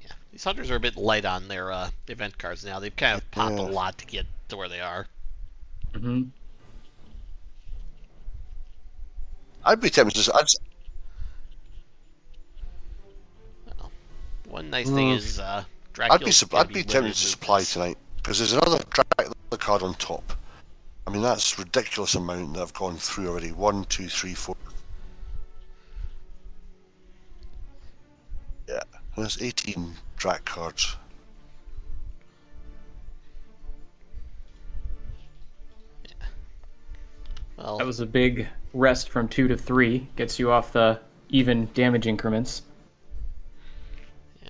Yeah. These hunters are a bit light on their event cards now. They've kind of popped a lot to get to where they are. Mm-hmm. I'd be tempted to. Well, one nice thing is Dracula. I'd be tempted to supply tonight because there's another Dracula card on top. I mean, that's a ridiculous amount that I've gone through already. 1, 2, 3, 4. Yeah, and there's 18 Drac cards. Yeah. Well, That was a big rest from 2 to 3. Gets you off the even damage increments. yeah.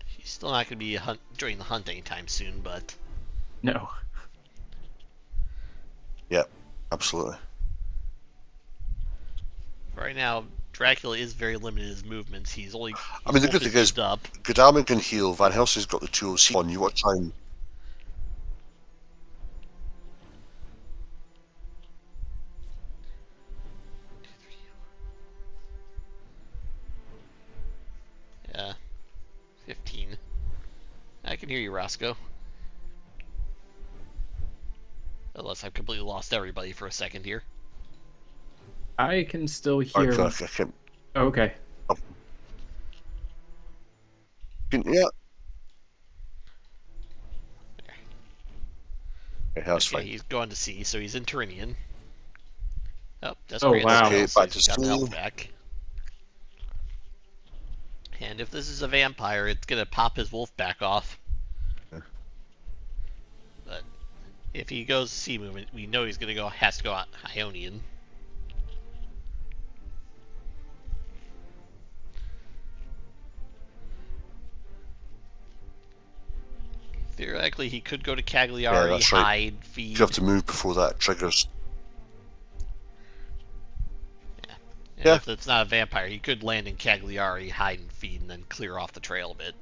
She's still not going to be joining the hunt anytime soon, but No. Yeah, absolutely. right now Dracula is very limited in his movements. He's only. I mean, the good thing is, up. Godalming can heal. Van Helsing's got the tools. On you, what time? Yeah, 15. I can hear you, Rossco. Unless I've completely lost everybody for a second here. I can still hear. I can't. Okay. Yeah. Okay, that's Okay, fine. he's going to sea, so he's in Turinian. Oh, that's Oh, great. wow. Okay, So back he's to got the school. health back. And if this is a vampire, it's gonna pop his wolf back off. Yeah. But if he goes sea movement, we know he's gonna has to go Ionian. Theoretically, he could go to Cagliari, that's right. hide, feed. You have to move before that triggers. And Yeah. if it's not a vampire, he could land in Cagliari, hide and feed, and then clear off the trail a bit.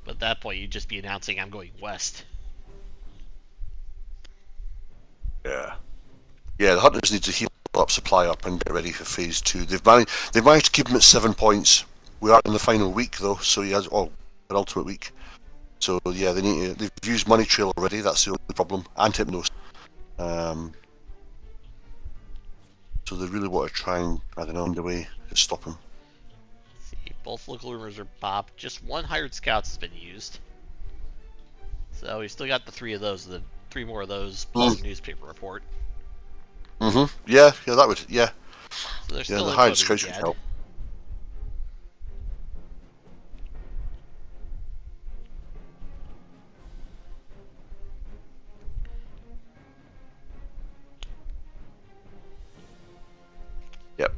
But at that point, you'd just be announcing, I'm going west. Yeah. Yeah, the hunters need to heal up, supply up, and get ready for phase 2. They've managed to keep him at 7 points. We are in the final week though, so he has an ultimate week. So yeah, they've used Money Trail already. That's the only problem, and Hypnosis. So they really want to try and find a way to stop him. Let's see, both local rumors are popped. Just 1 hired scouts has been used. So we still got the 3 of those, the 3 more of those plus a newspaper report. Yeah, that would. Yeah. So there's Yeah, still the info hired to be scouts would had. help. Yep.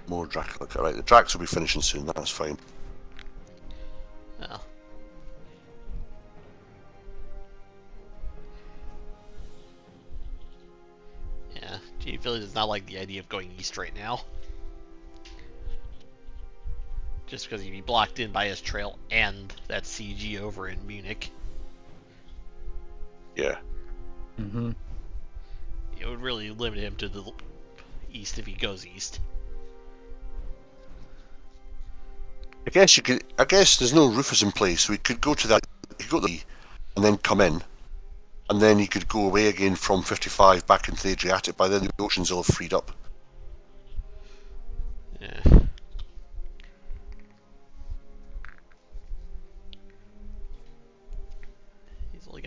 More Dracula. Right, the Dracs will be finishing soon. That's fine. Well. Yeah, G Philly does not like the idea of going east right now. Just because he'd be blocked in by his trail and that CG over in Munich. Yeah. Mm-hmm. It would really limit him to the east if he goes east. I guess there's no Rufus in place, so he could go to that. He could go to the and then come in, and then he could go away again from 55 back into the Adriatic. By then, the oceans will have freed up. Yeah.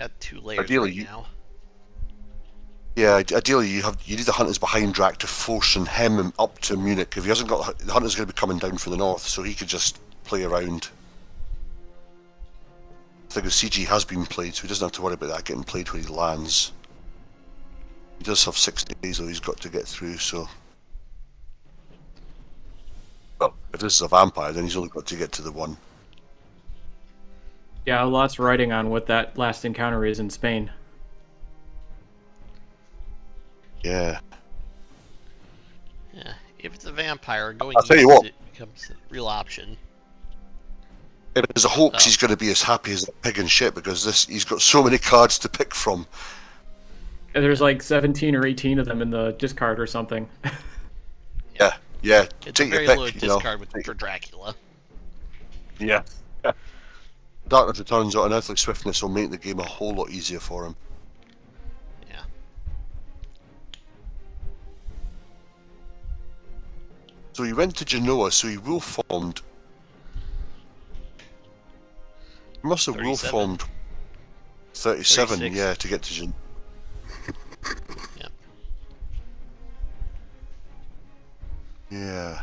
got 2 layers Ideally, right now. Yeah, ideally you need the hunters behind Drac to force and hem him up to Munich. If he hasn't got the hunters, going to be coming down from the north, so he could just play around. I think the CG has been played, so he doesn't have to worry about that getting played when he lands. He does have 6 days though he's got to get through, so. Well, if this is a vampire, then he's only got to get to the 1. Yeah, lots writing on what that last encounter is in Spain. Yeah. Yeah, if it's a vampire, going I'll tell you east, what. it becomes a real option. If it's a hoax, Oh. he's going to be as happy as a pig in shit because he's got so many cards to pick from. There's like 17 or 18 of them in the discard or something. Yeah. It's Take a very your low pick, discard for Dracula. Yeah. Darkness Returns or Unearthly Swiftness will make the game a whole lot easier for him. Yeah. So he went to Genoa, so he will formed. He must have will 37. formed 37, 36. yeah, to get to Genoa. Yeah. Yeah.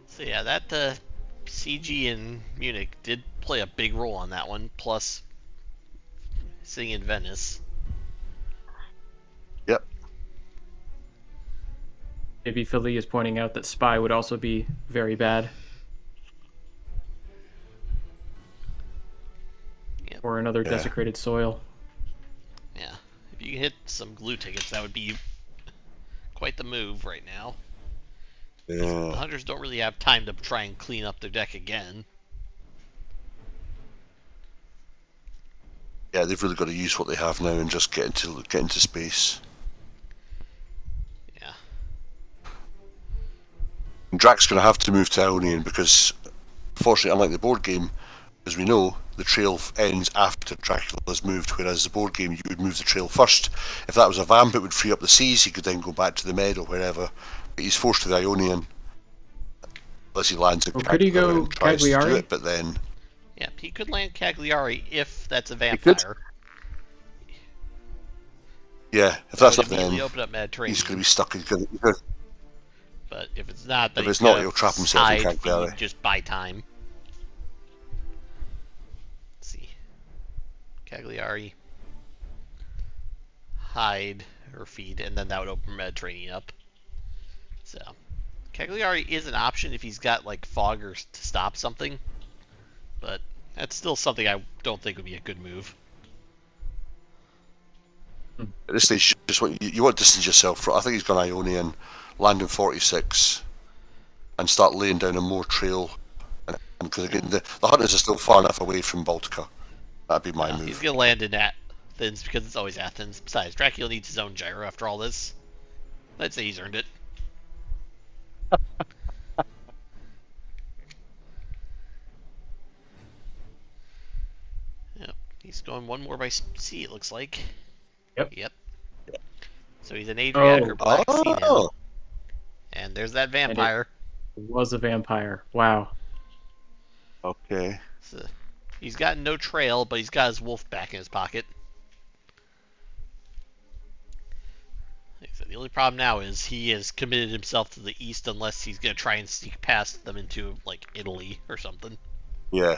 So yeah, that CG in Munich did play a big role on that one, plus sitting in Venice. Yep. Maybe Philly is pointing out that Spy would also be very bad. Yep. Or another Yeah. desecrated soil. Yeah. If you can hit some glue tickets, that would be quite the move right now. The Yeah. hunters don't really have time to try and clean up their deck again. Yeah, they've really got to use what they have now and just get into space. Yeah. And Drac's going to have to move to Ionian because, fortunately, unlike the board game, as we know, the trail ends after Dracula's moved, whereas the board game, you would move the trail first. If that was a vamp, it would free up the seas, he could then go back to the Med or wherever, but he's forced to the Ionian, unless he lands in Well, could he Dracula go and tries to do Cagliari? it, but then... Yeah, he could land Cagliari if that's a vampire. Yeah, if That that's would not then, immediately open up Mediterranean. he's going to be stuck. But if it's not, then If it's he's not, gonna he'll trap himself in side Cagliari. feed, just buy time. Let's see. Cagliari. Hide or feed, and then that would open Mediterranean up. So, Cagliari is an option if he's got like fog or to stop something. But that's still something I don't think would be a good move. At this stage, you want to distance yourself from. I think he's gone Ionian, land in 46, and start laying down a more trail. And because again, the hunters are still far enough away from Baltica. That'd be my move. He's gonna land in Athens because it's always Athens. Besides, Dracula needs his own gyro after all this. I'd say he's earned it. Yep, he's going one more by sea. It looks like. Yep. So he's an Adriatic or Black Sea now. Oh, And there's that vampire. It was a vampire. Wow. okay. So he's got no trail, but he's got his wolf back in his pocket. Like I said, the only problem now is he has committed himself to the east unless he's going to try and sneak past them into, like, Italy or something. Yeah.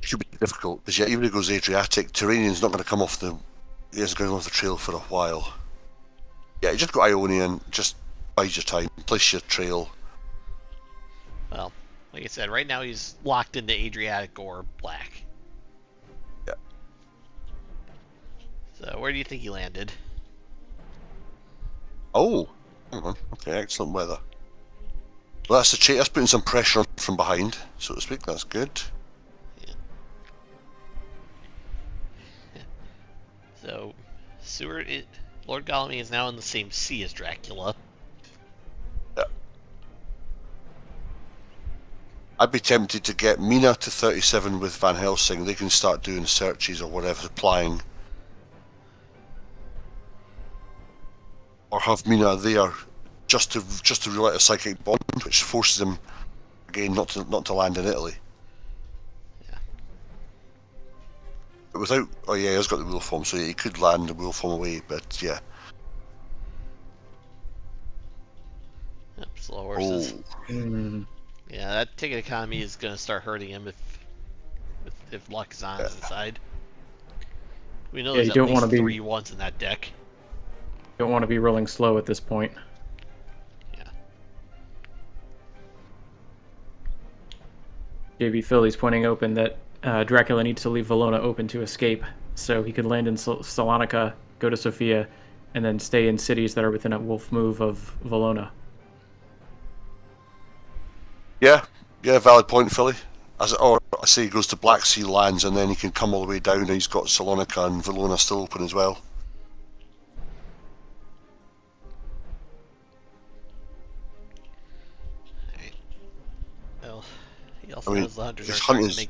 Should be difficult because even if he goes Adriatic, Turanian's not going to come off the. He isn't going off the trail for a while. Yeah, you just go Ionian. Just bide your time. Place your trail. Well, like I said, right now he's locked into Adriatic or Black. Yeah. So where do you think he landed? Oh, hang on. Okay, excellent weather. Well, that's that's putting some pressure on from behind, so to speak. That's good. So, Lord Golemy is now in the same sea as Dracula. Yeah. I'd be tempted to get Mina to 37 with Van Helsing. They can start doing searches or whatever, applying. Or have Mina there just to relight a psychic bond, which forces him again not to land in Italy. Yeah. But without, oh yeah, he's got the wheel form, so yeah, he could land the wheel form away. But yeah. Yep, slow horses. Mm. Yeah, that ticket economy is going to start hurting him if luck is on his side. We know Yeah, there's you at don't least wanna be- 3 ones in that deck. Don't want to be rolling slow at this point. Yeah. JB Philly's pointing open that Dracula needs to leave Valona open to escape, so he could land in Salonika, go to Sofia, and then stay in cities that are within a wolf move of Valona. Yeah, valid point, Philly. I say he goes to Black Sea lands and then he can come all the way down and he's got Salonika and Valona still open as well. Right. Well, he also I mean, knows the hunters are his starting hunters- to make...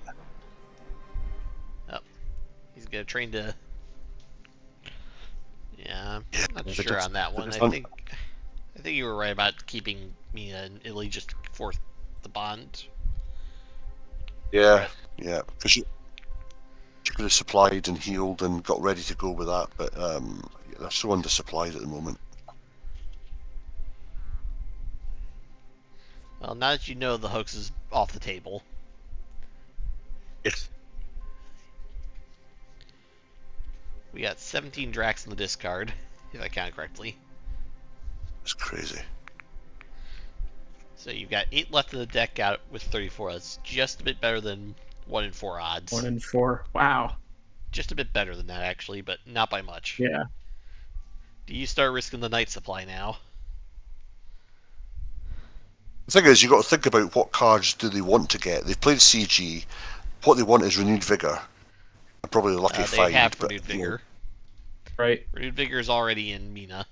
Oh, he's going to train to... Yeah, I'm Yeah, not but sure it's- on that one. it's I think you were right about keeping Mina and Italy just to force the bond. Yeah, because she could have supplied and healed and got ready to go with that, but yeah, they're so undersupplied at the moment. Well, now that you know the hoax is off the table, Yes. we got 17 Dracs in the discard, if I count correctly. It's crazy. So you've got 8 left in the deck out with 34. That's just a bit better than 1 in 4 odds. 1 in 4. Wow. Just a bit better than that, actually, but not by much. Yeah. Do you start risking the night supply now? The thing is, you've got to think about what cards do they want to get. They've played CG. What they want is Renewed Vigor. And probably the Lucky They Find. have but, Renewed you know, Vigor. Right. Renewed Vigor is already in Mina.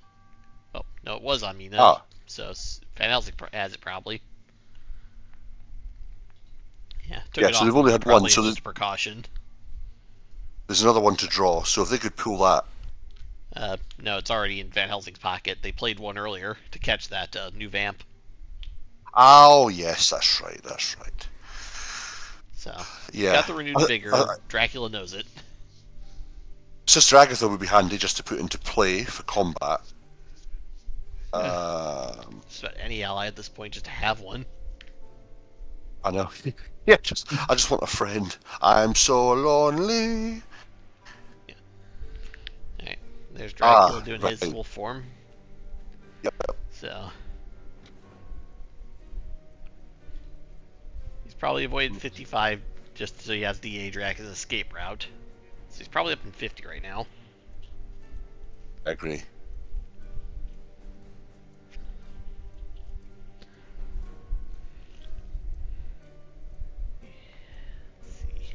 Oh, no, it was on Mina. Ah. So Van Helsing has it probably. Yeah, took Yeah, it so off they've only had one, probably so as there's- just a precaution. there's another one to draw, so if they could pull that. No, it's already in Van Helsing's pocket. They played one earlier to catch that new vamp. Oh, yes, that's right. So, Yeah. got the Renewed Vigor. Dracula knows it. Sister Agatha would be handy just to put into play for combat. Just about any ally at this point just to have one. I know. Yeah, I just want a friend. I'm so lonely. Alright, there's Dracula doing right. his wolf form. Yep. So, he's probably avoided 55 just so he has the Drac as an escape route. So he's probably up in 50 right now. I agree. Let's see.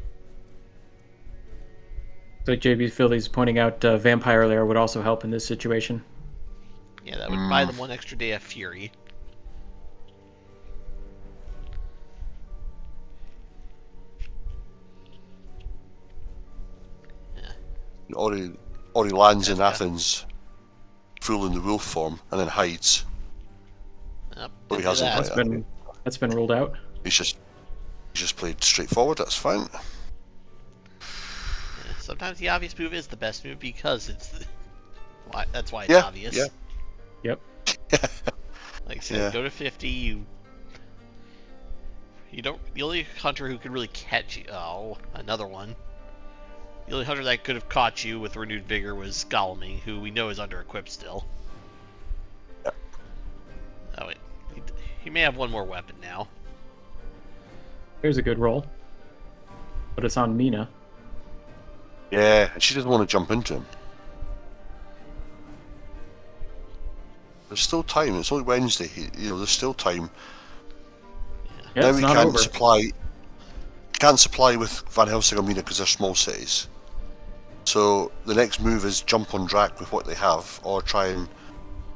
So JB Philly's pointing out Vampire Lair would also help in this situation. Yeah, that would buy them 1 extra day of Fury. Or he lands in Yeah. Athens, full in the wolf form, and then hides. Yep, Well, he didn't do hasn't that. played That's been ruled out. He's just played straightforward. That's fine. Yeah, sometimes the obvious move is the best move because that's why it's Yeah, obvious. yeah. Yep. Like I said, Yeah. go to 50. You don't. The only hunter who could really catch you. Oh, another one. The only hunter that could have caught you with Renewed Vigor was Goleming, who we know is under equipped still. Yep. Oh wait, he may have one more weapon now. Here's a good roll. But it's on Mina. Yeah, and she doesn't want to jump into him. There's still time. It's only Wednesday. There's still time. Yeah, Now it's we not can't over. supply with Van Helsing and Mina because they're small cities. So the next move is jump on Drac with what they have, or try and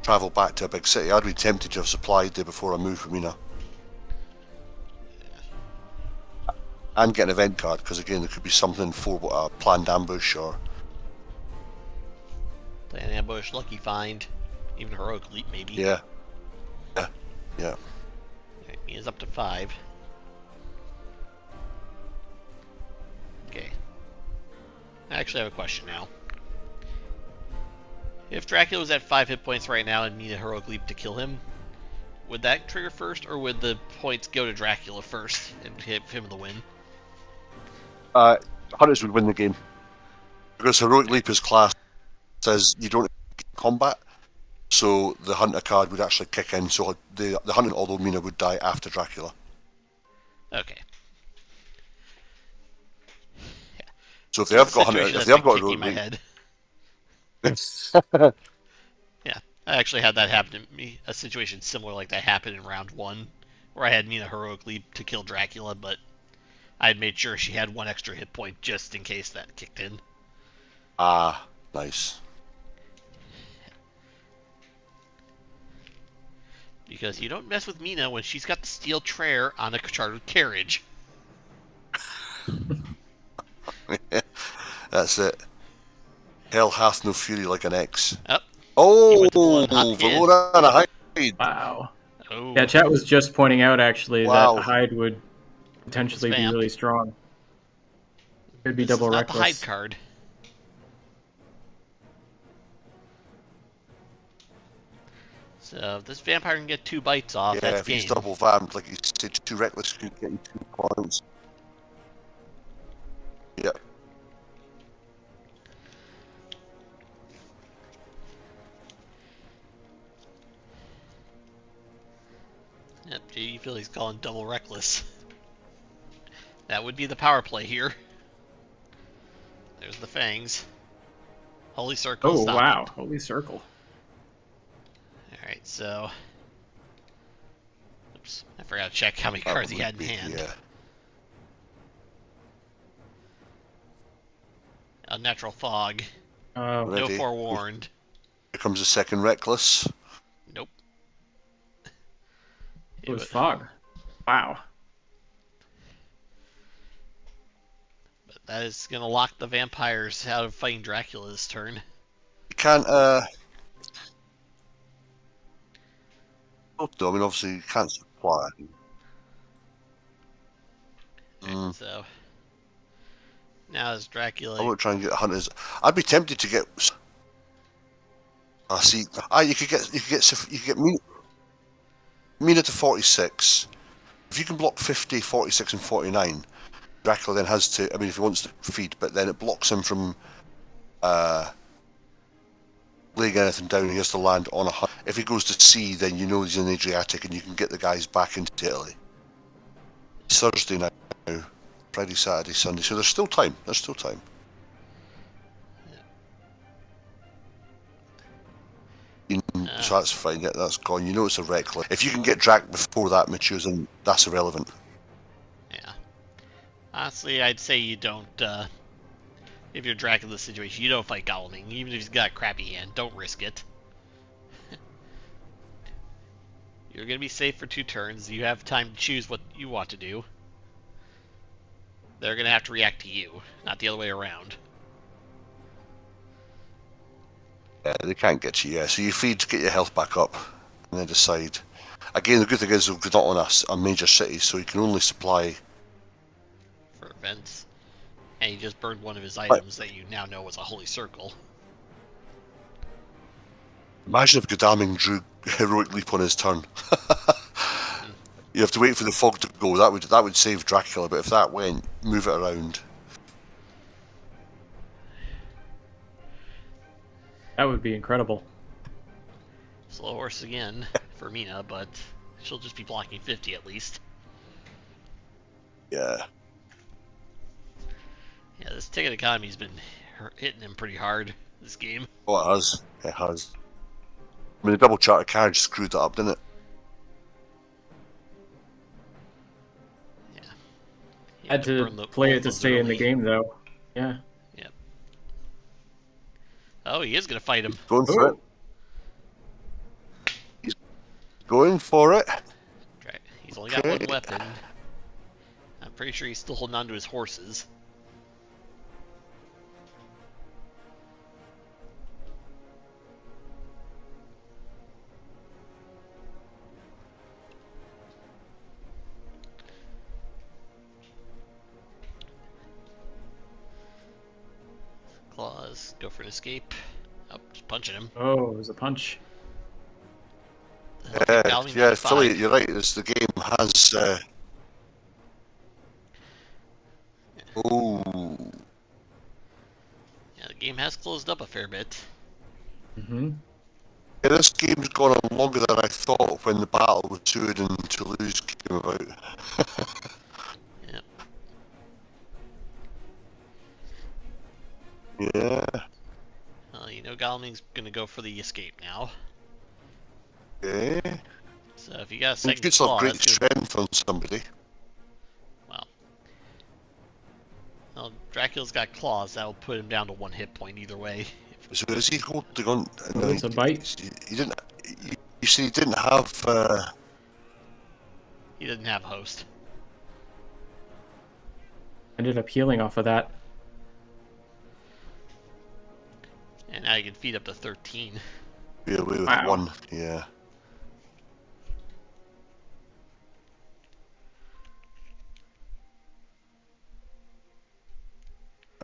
travel back to a big city. I'd be tempted to have supplied there before I move for Mina. And get an event card, because again there could be something for a planned ambush or... Play an ambush, lucky find, even heroic leap maybe. Yeah. Yeah. Alright, Mina's up to 5. Okay. I actually have a question now. If Dracula was at 5 hit points right now and Mina heroic leap to kill him, would that trigger first, or would the points go to Dracula first and give him the win? Hunters would win the game. Because Heroic Leap is class says you don't combat, so the Hunter card would actually kick in, so the Hunter, although Mina would die after Dracula. Okay. So if they have got Hunter, if they have got Heroic Heroic Leap... Leap... Yeah, I actually had that happen to me. A situation similar like that happened in round 1, where I had Mina heroic leap to kill Dracula, but I had made sure she had 1 extra hit point just in case that kicked in. Ah, nice. Because you don't mess with Mina when she's got the steel trare on a chartered carriage. That's it. Hell hath no fury like an X. Oh, Valora and a Hyde. Wow. Oh. Yeah, chat was just pointing out actually that a Hyde would potentially be really strong. Could be double reckless. Not the Hyde card. So if this vampire can get 2 bites off, that's game. Yeah, if he's double vamped, like you said, 2 reckless could get you 2 points. Yep. Yep, JD Philly's calling double reckless. That would be the power play here. There's the fangs. Holy circle. Oh, wow. Holy circle. Alright, so... Oops, I forgot to check how many cards he had in hand. Yeah. Unnatural fog. No forewarned. Here comes the second reckless. Nope. It was fog. Wow. But that is going to lock the vampires out of fighting Dracula this turn. You can't, I mean, obviously you can't supply. So, now as Dracula... I won't try and get hunters. I'd be tempted to get... see, you could get Mina to 46. If you can block 50, 46 and 49, Dracula then has to, I mean, if he wants to feed, but then it blocks him from laying anything down. He has to land on a hunt. If he goes to sea, then you know he's in the Adriatic and you can get the guys back into Italy. It's Thursday now, Friday, Saturday, Sunday, so there's still time. Yeah. So that's fine, yeah, that's gone. You know it's a reckless. If you can get Drac before that matures, then that's irrelevant. Yeah. Honestly, I'd say you don't, if you're Dracula's situation, you don't fight Goleming. Even if he's got a crappy hand, don't risk it. You're going to be safe for 2 turns. You have time to choose what you want to do. They're going to have to react to you, not the other way around. Yeah, they can't get you, yeah. So you feed to get your health back up, and then decide. Again, the good thing is we're not on a major city, so you can only supply... for events. And he just burned one of his items that you now know was a holy circle. Imagine if Godalming drew heroic leap on his turn. You have to wait for the fog to go. That would save Dracula, but if that went, move it around. That would be incredible. Slow horse again for Mina, but she'll just be blocking 50 at least. Yeah. Yeah, this ticket economy's been hitting him pretty hard this game. Oh, it has. It has. I mean, the double charter carriage screwed that up, didn't it? Yeah. Had to play it to stay in the game, though. Yeah. Yep. Oh, he is going to fight him. Going for it. He's going for it. He's only got 1 weapon. I'm pretty sure he's still holding on to his horses. claws. Go for an escape. Oh, just punching him. Oh, it was a punch. Yeah, Philly, you're right. The game has. Oh. Yeah, the game has closed up a fair bit. Mm-hmm. Yeah, this game's gone on longer than I thought when the battle with Turin and Toulouse came about. Yep. Yeah. Well, you know Galming's gonna go for the escape now. Okay. So if you got a You second get claw, some great that's good. strength on somebody. Well, Dracula's got claws. That'll put him down to 1 hit point either way. So is he holding on? Oh, it's a bite. He didn't. You see, he didn't have. He doesn't have host. Ended up healing off of that. And now you can feed up to 13. Be away with Wow. 1. Yeah.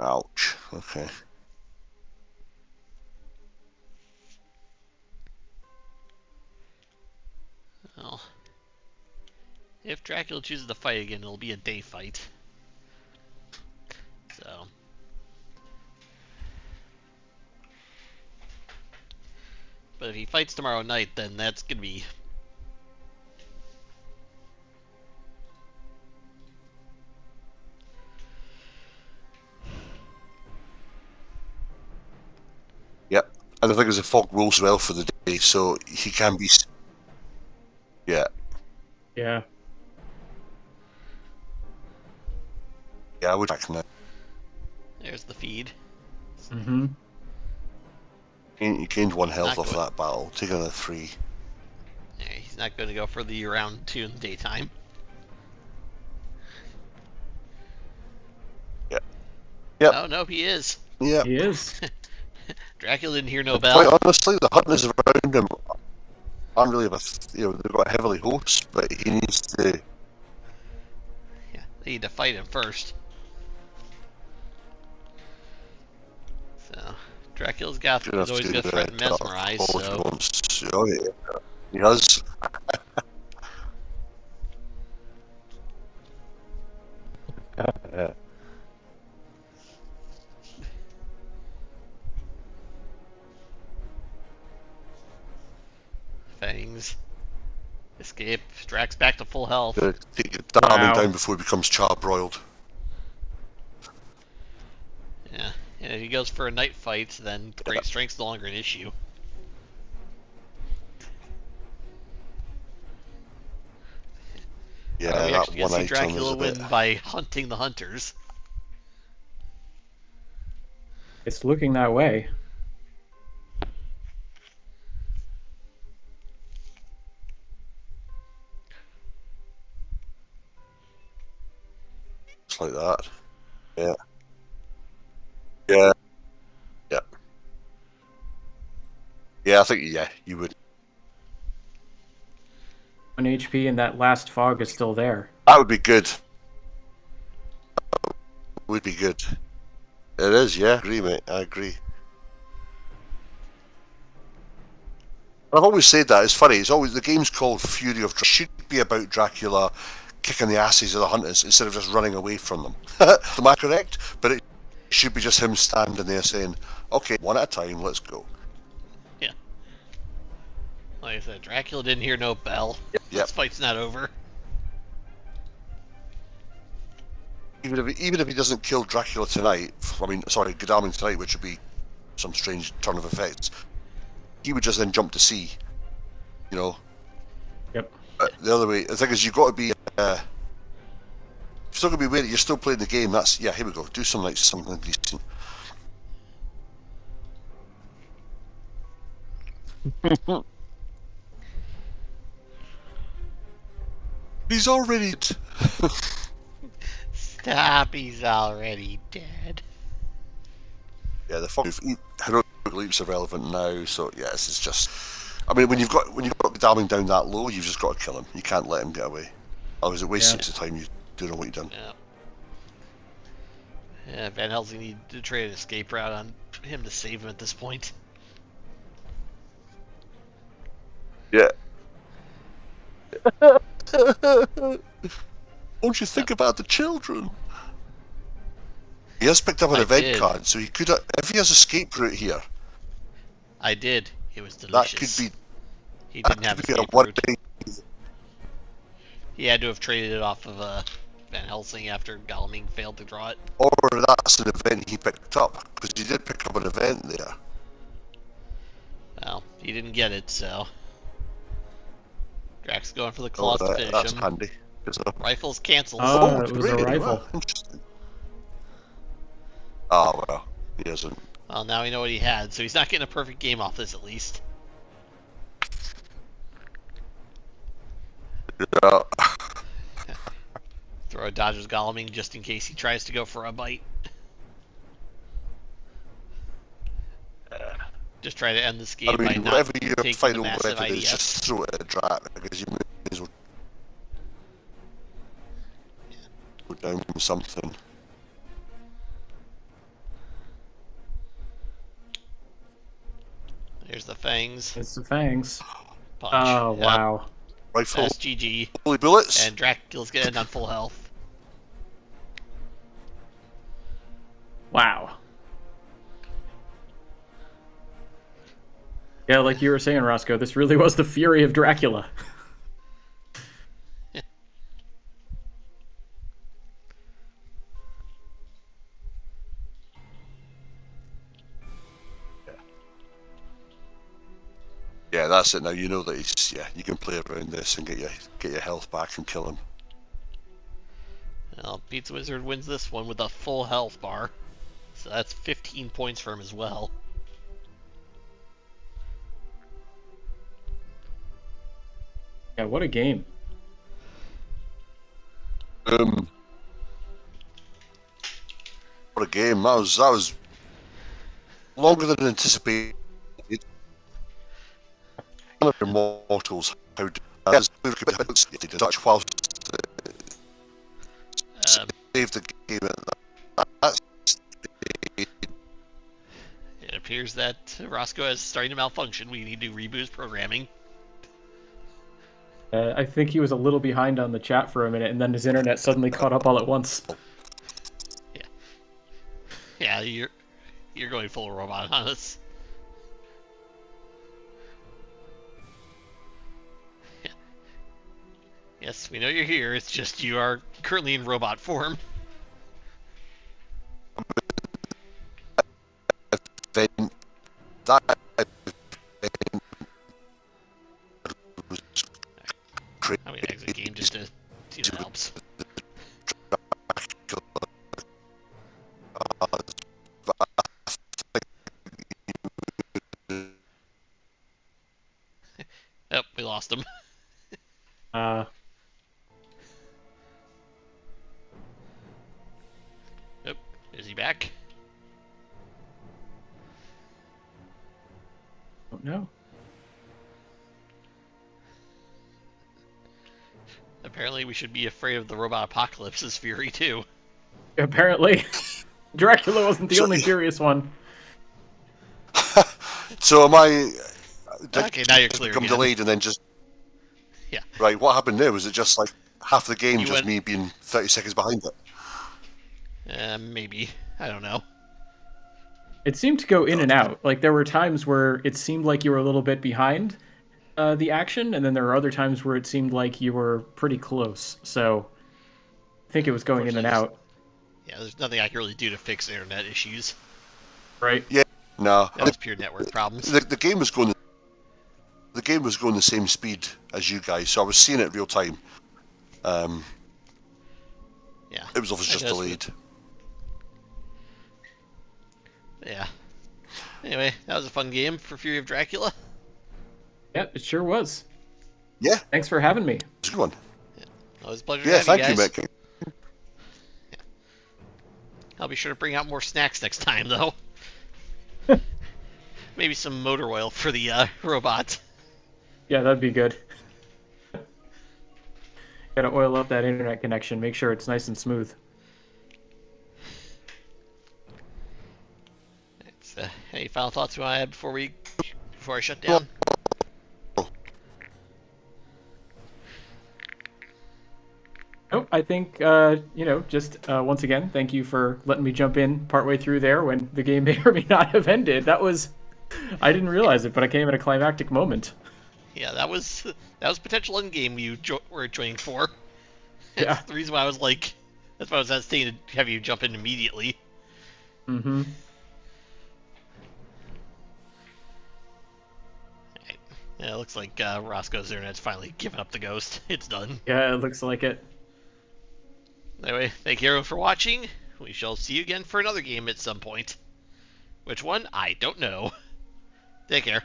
Ouch. Okay. Well, if Dracula chooses to fight again, it'll be a day fight. So. But if he fights tomorrow night, then that's gonna be. Yep. And I think there's a fog rules well for the day, so he can be. Yeah. Yeah. Yeah, I would back now. There's the feed. Mm-hmm. You gained 1 health Not off good. that battle. Take another 3. Yeah, he's not going to go for the round 2 in the daytime. Yep. Yep. Oh no, he is. Yeah. He is. Dracula didn't hear no Quite bell. honestly, the hunters around him aren't really they've got heavily hosts, but he needs to. Yeah, they need to fight him first. So Dracula's got. He's always going to threaten mesmerize. all he So wants. Oh yeah, he has. fangs. Escape. Drax back to full health. Take it down Wow. and down before he becomes charbroiled. Yeah. And if he goes for a night fight, then great strength's no longer an issue. Yeah, We that actually get one to see item is Dracula a bit. win by hunting the hunters. It's looking that way. Just like that. Yeah. Yeah. Yeah. Yeah, I think you would. 1 HP and that last fog is still there. That would be good. Would be good. It is, yeah. I agree, mate. I agree. I've always said that. It's funny. It's always the game's called Fury of. Should be about Dracula kicking the asses of the hunters instead of just running away from them. Am I correct? But it should be just him standing there saying, "Okay, one at a time. Let's go." Yeah. Like I said, Dracula didn't hear no bell. Yep. This fight's not over. Even if he doesn't kill Dracula tonight, Godalming tonight, which would be some strange turn of events, he would just then jump to sea. You know. Yep. The other way, the thing is, you've got to be. You're still going to be waiting. You're still playing the game. That's here we go. Do something decent. He's already. Stop, he's already dead. Yeah, the fucking heroic leaps are relevant now. So yes, it's just. I mean, when you've got Godalming down that low, you've just got to kill him. You can't let him get away. Otherwise, it wastes the time you don't know what you've done. Yeah. Yeah, Van Helsing needed to trade an escape route on him to save him at this point. Yeah. Won't you think about the children? He has picked up an event card, so he could have, if he has escape route here. I did. It was delicious. That could be. He didn't have escape route. He had to have traded it off of Van Helsing after Galming failed to draw it. Or that's an event he picked up, because he did pick up an event there. Well, he didn't get it, so Drax going for the claws to finish that's him. handy. Rifles cancels. Oh, it was a rifle. Well, interesting. Oh, well, he hasn't. Well, now we know what he had, so he's not getting a perfect game off this at least. Yeah. Throw a Dodger's Goleming just in case he tries to go for a bite. Just try to end this game by not whatever your taking final the massive weapon is, IDS. just throw it at Drac, because you may as well go down with something. There's the fangs. It's the fangs. Punch. Oh, Yep. wow. Rifle, That's GG. holy bullets. And Dracula's getting on full health. Wow. Yeah, like you were saying, Rossco, this really was the fury of Dracula. Yeah, that's it. Now you know that he's. Yeah, you can play around this and get your health back and kill him. Well, Pizzawizard wins this one with a full health bar. So that's 15 points for him as well. Yeah, what a game. What a game! That was longer than anticipated. One of your mortals, how the Dutch whilst saved the game at that stage. It appears that Rossco is starting to malfunction. We need to reboot his programming. I think he was a little behind on the chat for a minute, and then his internet suddenly caught up all at once. Yeah, you're going full robot on us. Yeah. Yes, we know you're here. It's just you are currently in robot form. Then that was I mean, exit game just to see if it helps. Oh, we lost him. Oh, is he back? Don't know. Apparently, we should be afraid of the robot apocalypse's fury too. Apparently, Dracula wasn't the only furious one. So am I? Okay, now you're clear Become again. delayed and then just. Yeah. Right. What happened there? Was it just like half the game, You just went- me being 30 seconds behind it? Maybe. I don't know. It seemed to go in and out. Like, there were times where it seemed like you were a little bit behind the action, and then there were other times where it seemed like you were pretty close. So, I think it was going in and out. Yeah, there's nothing I can really do to fix internet issues. Right? Yeah. No. That was pure network problems. The game was going. The game was going the same speed as you guys, so I was seeing it real time. Yeah. It was obviously I just guess delayed. Yeah. Anyway, that was a fun game for Fury of Dracula. Yeah, it sure was. Yeah, Thanks for having me. it's a good one. Always a pleasure Yeah, to have thank you, guys. Mick. I'll be sure to bring out more snacks next time, though. Maybe some motor oil for the robot. Yeah, that'd be good. Gotta oil up that internet connection, make sure it's nice and smooth. Any final thoughts you want to add before I shut down? Oh, I think, just once again, thank you for letting me jump in partway through there when the game may or may not have ended. I didn't realize it, but I came at a climactic moment. Yeah, that was potential end game you were joining for. Yeah. That's the reason why I was like, that's why I was hesitating to have you jump in immediately. Mm-hmm. Right. Yeah, it looks like Rossco's internet's finally given up the ghost. It's done. Yeah, it looks like it. Anyway, thank you everyone for watching. We shall see you again for another game at some point. Which one? I don't know. Take care.